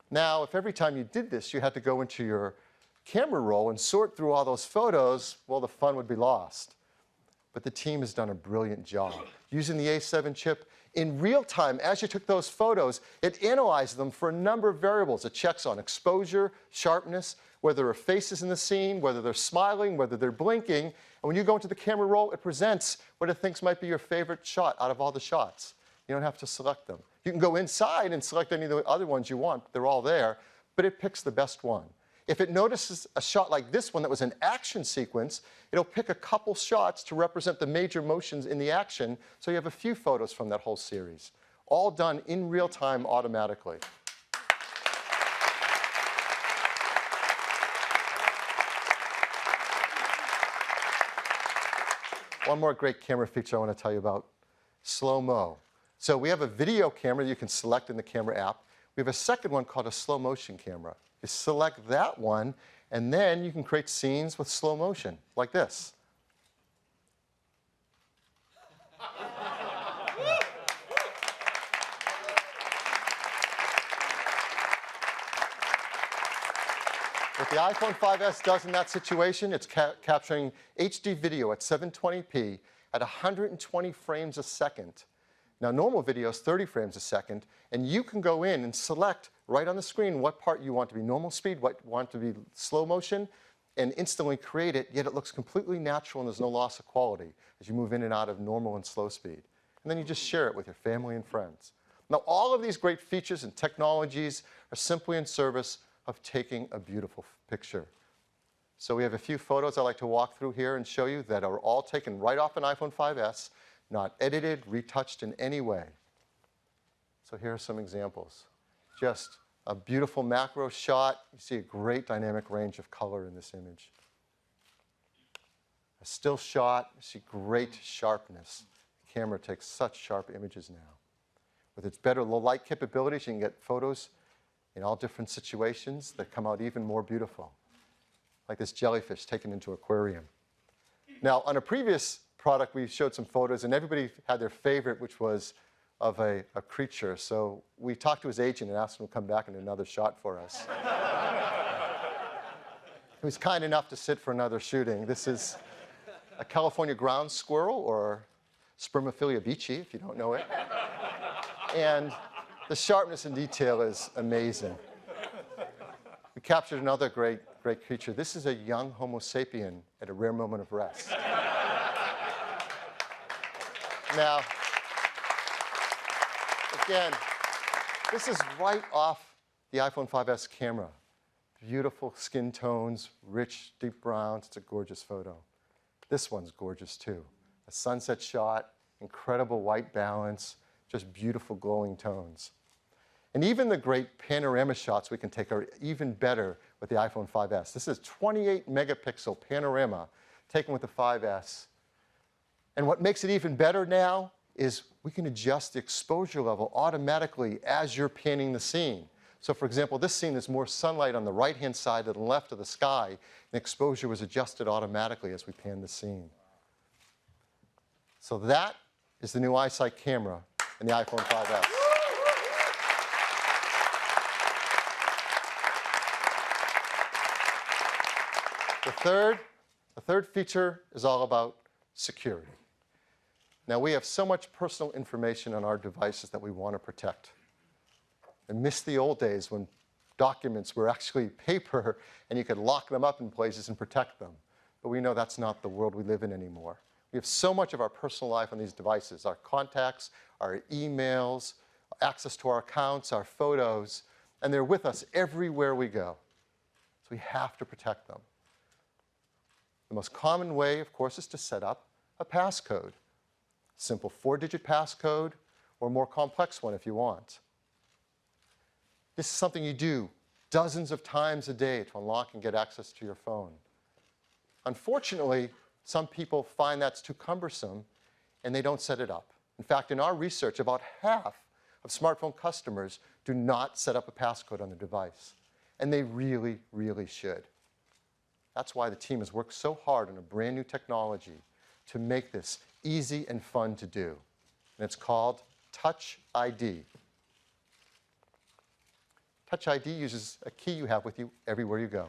Now, if every time you did this, you had to go into your camera roll and sort through all those photos, well, the fun would be lost. But the team has done a brilliant job. Using the A7 chip, in real time, as you took those photos, it analyzed them for a number of variables. It checks on exposure, sharpness, whether there are faces in the scene, whether they're smiling, whether they're blinking. And when you go into the camera roll, it presents what it thinks might be your favorite shot out of all the shots. You don't have to select them. You can go inside and select any of the other ones you want. They're all there, but it picks the best one. If it notices a shot like this one that was an action sequence, it'll pick a couple shots to represent the major motions in the action, so you have a few photos from that whole series, all done in real time automatically. One more great camera feature I want to tell you about, slow-mo. So we have a video camera you can select in the camera app. We have a second one called a slow motion camera. You select that one, and then you can create scenes with slow motion, like this. What the iPhone 5S does in that situation, it's capturing HD video at 720p at 120 frames a second. Now, normal video is 30 frames a second, and you can go in and select right on the screen what part you want to be normal speed, what you want to be slow motion, and instantly create it, yet it looks completely natural and there's no loss of quality as you move in and out of normal and slow speed. And then you just share it with your family and friends. Now, all of these great features and technologies are simply in service of taking a beautiful picture. So we have a few photos I'd like to walk through here and show you that are all taken right off an iPhone 5S, not edited, retouched in any way. So here are some examples. Just a beautiful macro shot. You see a great dynamic range of color in this image. A still shot, you see great sharpness. The camera takes such sharp images now. With its better low light capabilities, you can get photos in all different situations that come out even more beautiful. Like this jellyfish taken into an aquarium. Now, on a previous product, we showed some photos, and everybody had their favorite, which was of a creature. So we talked to his agent and asked him to come back and do another shot for us. He was kind enough to sit for another shooting. This is a California ground squirrel, or Spermophilia beachy, if you don't know it. And the sharpness and detail is amazing. We captured another great creature. This is a young Homo sapien at a rare moment of rest. Now, again, this is right off the iPhone 5S camera. Beautiful skin tones, rich, deep browns. It's a gorgeous photo. This one's gorgeous, too. A sunset shot, incredible white balance, just beautiful glowing tones. And even the great panorama shots we can take are even better with the iPhone 5S. This is 28 megapixel panorama taken with the 5S. And what makes it even better now is we can adjust the exposure level automatically as you're panning the scene. So for example, this scene is more sunlight on the right-hand side than the left of the sky, and exposure was adjusted automatically as we pan the scene. So that is the new iSight camera in the iPhone 5S. The third feature is all about security. Now, we have so much personal information on our devices that we want to protect. I miss the old days when documents were actually paper and you could lock them up in places and protect them. But we know that's not the world we live in anymore. We have so much of our personal life on these devices, our contacts, our emails, access to our accounts, our photos, and they're with us everywhere we go. So we have to protect them. The most common way, of course, is to set up a passcode. Simple 4-digit passcode, or a more complex one if you want. This is something you do dozens of times a day to unlock and get access to your phone. Unfortunately, some people find that's too cumbersome and they don't set it up. In fact, in our research, about half of smartphone customers do not set up a passcode on their device. And they really, really should. That's why the team has worked so hard on a brand new technology to make this easy and fun to do. And it's called Touch ID. Touch ID uses a key you have with you everywhere you go,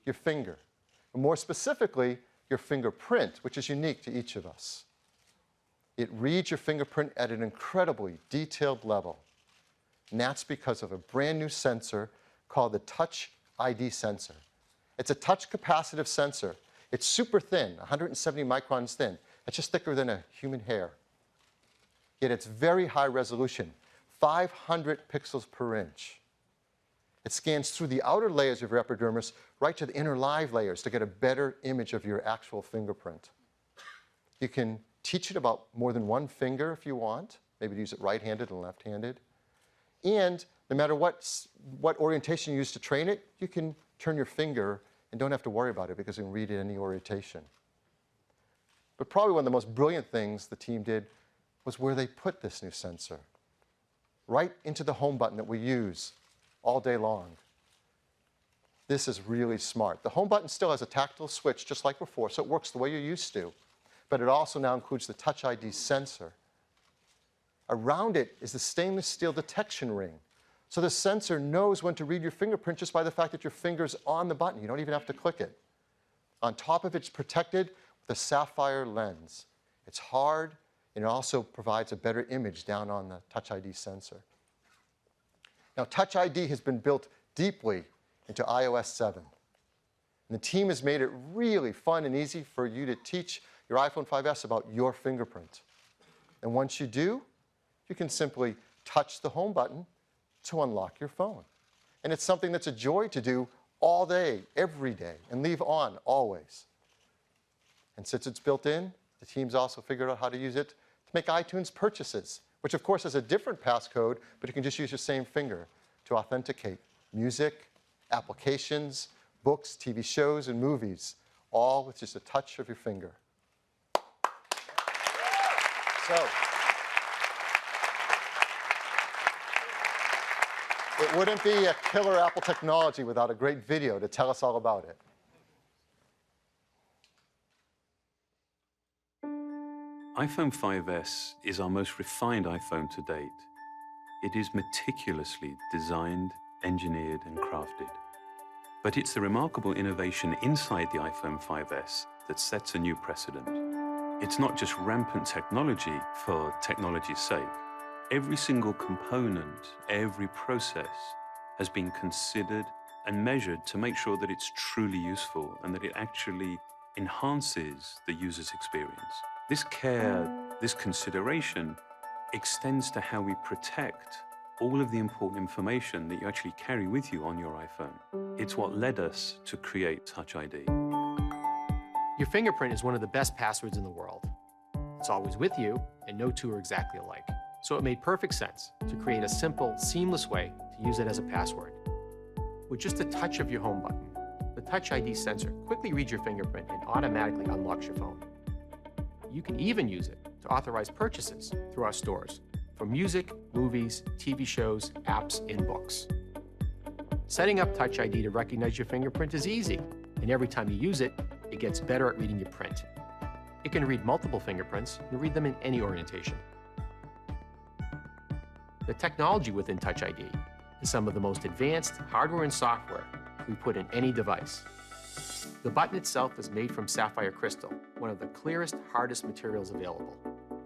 your finger. And more specifically, your fingerprint, which is unique to each of us. It reads your fingerprint at an incredibly detailed level. And that's because of a brand new sensor called the Touch ID sensor. It's a touch capacitive sensor. It's super thin, 170 microns thin. It's just thicker than a human hair. Yet it's very high resolution, 500 pixels per inch. It scans through the outer layers of your epidermis right to the inner live layers to get a better image of your actual fingerprint. You can teach it about more than one finger if you want, maybe use it right-handed and left-handed. And no matter what orientation you use to train it, you can turn your finger and don't have to worry about it because you can read it any orientation. But probably one of the most brilliant things the team did was where they put this new sensor. Right into the home button that we use all day long. This is really smart. The home button still has a tactile switch just like before, so it works the way you're used to. But it also now includes the Touch ID sensor. Around it is the stainless steel detection ring. So the sensor knows when to read your fingerprint just by the fact that your finger's on the button. You don't even have to click it. On top of it, it's protected with a sapphire lens. It's hard, and it also provides a better image down on the Touch ID sensor. Now, Touch ID has been built deeply into iOS 7. And the team has made it really fun and easy for you to teach your iPhone 5S about your fingerprint. And once you do, you can simply touch the home button to unlock your phone. And it's something that's a joy to do all day, every day, and leave on always. And since it's built in, the team's also figured out how to use it to make iTunes purchases, which of course has a different passcode, but you can just use your same finger to authenticate music, applications, books, TV shows, and movies, all with just a touch of your finger. So, it wouldn't be a killer Apple technology without a great video to tell us all about it. iPhone 5S is our most refined iPhone to date. It is meticulously designed, engineered, and crafted. But it's the remarkable innovation inside the iPhone 5S that sets a new precedent. It's not just rampant technology for technology's sake. Every single component, every process has been considered and measured to make sure that it's truly useful and that it actually enhances the user's experience. This care, this consideration extends to how we protect all of the important information that you actually carry with you on your iPhone. It's what led us to create Touch ID. Your fingerprint is one of the best passwords in the world. It's always with you, and no two are exactly alike. So it made perfect sense to create a simple, seamless way to use it as a password. With just a touch of your home button, the Touch ID sensor quickly reads your fingerprint and automatically unlocks your phone. You can even use it to authorize purchases through our stores for music, movies, TV shows, apps, and books. Setting up Touch ID to recognize your fingerprint is easy, and every time you use it, it gets better at reading your print. It can read multiple fingerprints and read them in any orientation. The technology within Touch ID is some of the most advanced hardware and software we put in any device. The button itself is made from sapphire crystal, one of the clearest, hardest materials available.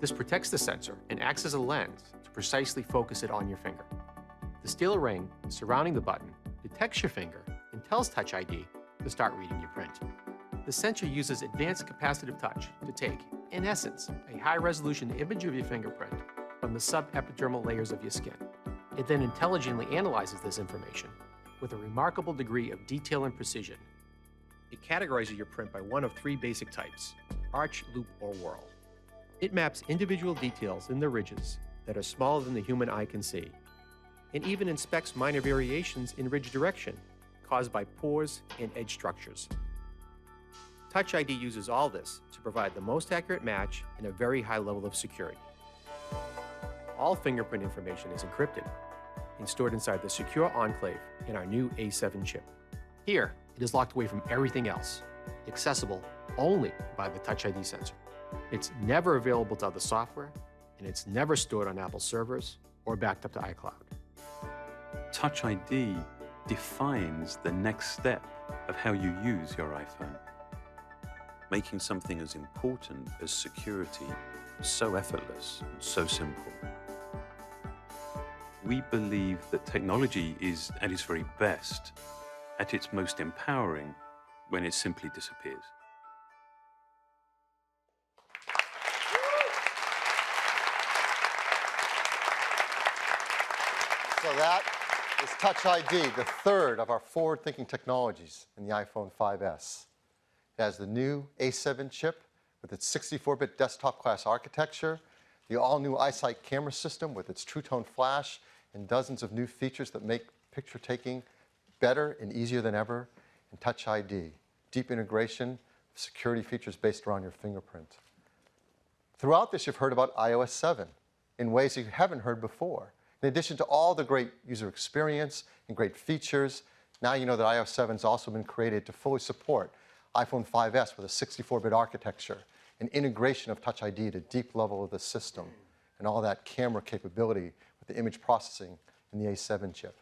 This protects the sensor and acts as a lens to precisely focus it on your finger. The steel ring surrounding the button detects your finger and tells Touch ID to start reading your print. The sensor uses advanced capacitive touch to take, in essence, a high-resolution image of your fingerprint from the subepidermal layers of your skin. It then intelligently analyzes this information with a remarkable degree of detail and precision. It categorizes your print by one of three basic types: arch, loop, or whorl. It maps individual details in the ridges that are smaller than the human eye can see, and even inspects minor variations in ridge direction caused by pores and edge structures. Touch ID uses all this to provide the most accurate match and a very high level of security. All fingerprint information is encrypted and stored inside the secure enclave in our new A7 chip. Here, it is locked away from everything else, accessible only by the Touch ID sensor. It's never available to other software, and it's never stored on Apple servers or backed up to iCloud. Touch ID defines the next step of how you use your iPhone, making something as important as security so effortless and so simple. We believe that technology is at its very best, at its most empowering, when it simply disappears. So that is Touch ID, the third of our forward-thinking technologies in the iPhone 5S. It has the new A7 chip with its 64-bit desktop-class architecture, the all-new iSight camera system with its True Tone flash, and dozens of new features that make picture taking better and easier than ever, and Touch ID, deep integration of security features based around your fingerprint. Throughout this, you've heard about iOS 7 in ways you haven't heard before. In addition to all the great user experience and great features, now you know that iOS 7 has also been created to fully support iPhone 5S with a 64-bit architecture, and integration of Touch ID at a deep level of the system, and all that camera capability with the image processing in the A7 chip.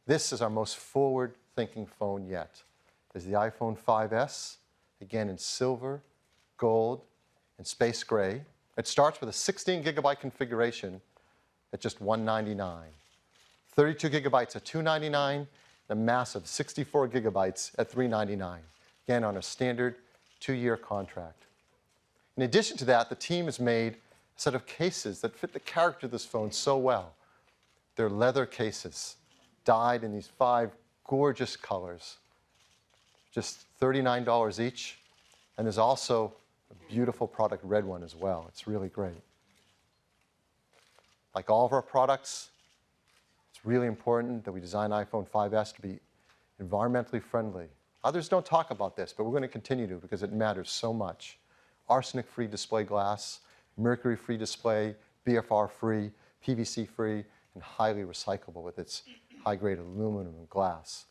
This is our most forward-thinking phone yet. Is the iPhone 5S, again in silver, gold, and space gray. It starts with a 16-gigabyte configuration at just $199. 32 gigabytes at $299, and a massive 64 gigabytes at $399, again on a standard 2-year contract. In addition to that, the team has made a set of cases that fit the character of this phone so well. They're leather cases, dyed in these 5 gorgeous colors, just $39 each, and there's also a beautiful product red one as well. It's really great. Like all of our products, it's really important that we design iPhone 5S to be environmentally friendly. Others don't talk about this, but we're going to continue to because it matters so much. Arsenic-free display glass, mercury-free display, BFR-free, PVC-free, and highly recyclable with its high-grade aluminum and glass.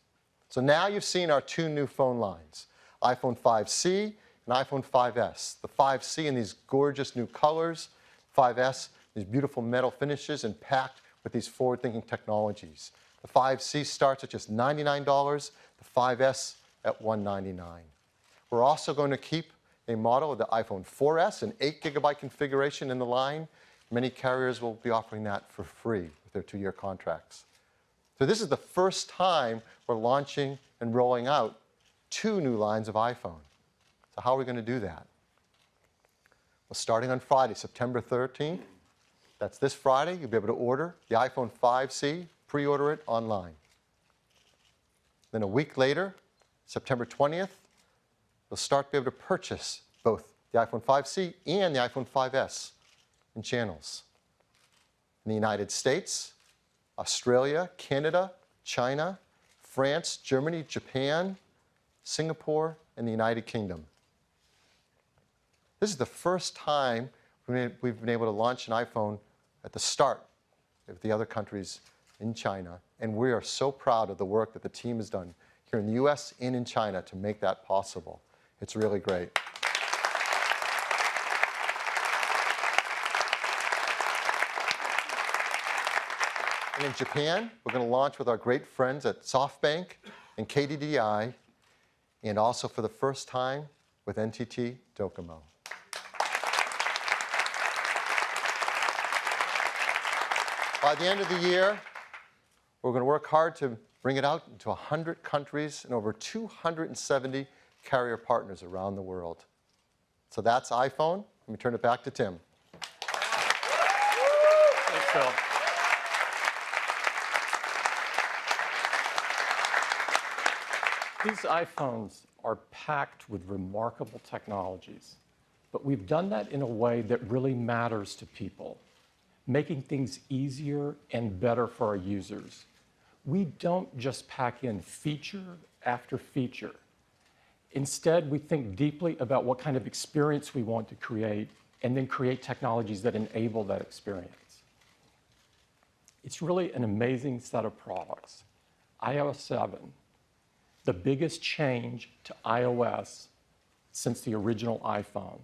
So now you've seen our 2 new phone lines, iPhone 5C and iPhone 5S. The 5C in these gorgeous new colors, 5S, these beautiful metal finishes and packed with these forward-thinking technologies. The 5C starts at just $99, the 5S at $199. We're also going to keep a model of the iPhone 4S, an 8-gigabyte configuration in the line. Many carriers will be offering that for free with their 2-year contracts. So this is the first time we're launching and rolling out 2 new lines of iPhone. So how are we going to do that? Well, starting on Friday, September 13th, that's this Friday, you'll be able to order the iPhone 5C, pre-order it online. Then a week later, September 20th, you'll start to be able to purchase both the iPhone 5C and the iPhone 5S in channels. In the United States, Australia, Canada, China, France, Germany, Japan, Singapore, and the United Kingdom. This is the first time we've been able to launch an iPhone at the start of the other countries in China, and we are so proud of the work that the team has done here in the US and in China to make that possible. It's really great. And in Japan, we're going to launch with our great friends at SoftBank and KDDI, and also for the first time with NTT Docomo. By the end of the year, we're going to work hard to bring it out into 100 countries and over 270 carrier partners around the world. So that's iPhone. Let me turn it back to Tim. Thanks, Phil. These iPhones are packed with remarkable technologies, but we've done that in a way that really matters to people, making things easier and better for our users. We don't just pack in feature after feature. Instead, we think deeply about what kind of experience we want to create and then create technologies that enable that experience. It's really an amazing set of products. iOS 7, the biggest change to iOS since the original iPhone.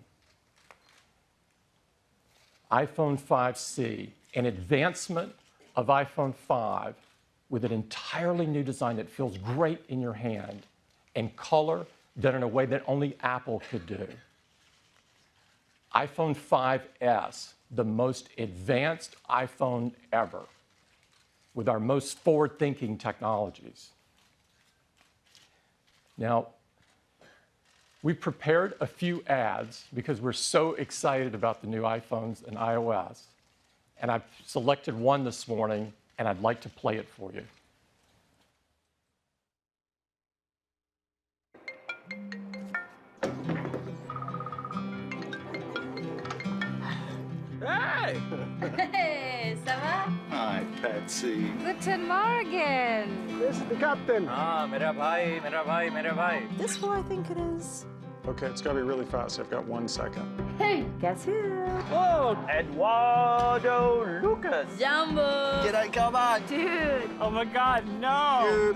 iPhone 5C, an advancement of iPhone 5 with an entirely new design that feels great in your hand and color done in a way that only Apple could do. iPhone 5S, the most advanced iPhone ever, with our most forward-thinking technologies. Now, we prepared a few ads because we're so excited about the new iPhones and iOS, and I've selected one this morning, and I'd like to play it for you. Hey! Hey, ça va? Hi, Patsy. Guten Morgen. This is the captain. मेरा भाई. This who I think it is. Okay, it's got to be really fast. I've got 1 second. Hey, guess who? Whoa, Eduardo Lucas. Jumbo. G'day, come on. Dude. Oh my God, no.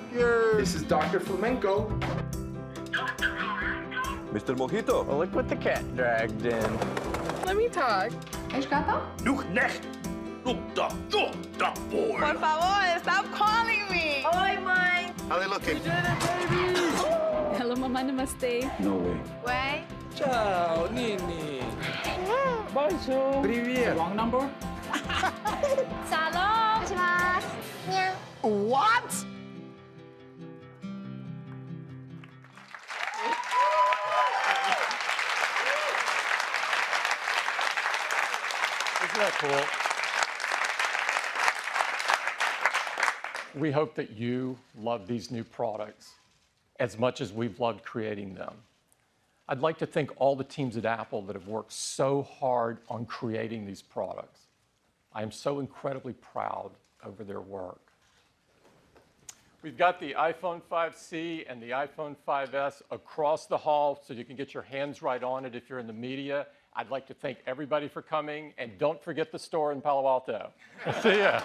This is Dr. Flamenco. Mr. Mojito. Well, look what the cat dragged in. Let me talk. És gato? Look next. Look the boy. Por favor, stop calling me. Oi, mãe. How are they looking? Hello, mamãe, namaste. No way. Ué? Ciao, Nini. Bonjour. Привет. Wrong number? Salon. What? Isn't that cool? We hope that you love these new products as much as we've loved creating them. I'd like to thank all the teams at Apple that have worked so hard on creating these products. I am so incredibly proud over their work. We've got the iPhone 5C and the iPhone 5S across the hall so you can get your hands right on it if you're in the media. I'd like to thank everybody for coming, and don't forget the store in Palo Alto. See ya.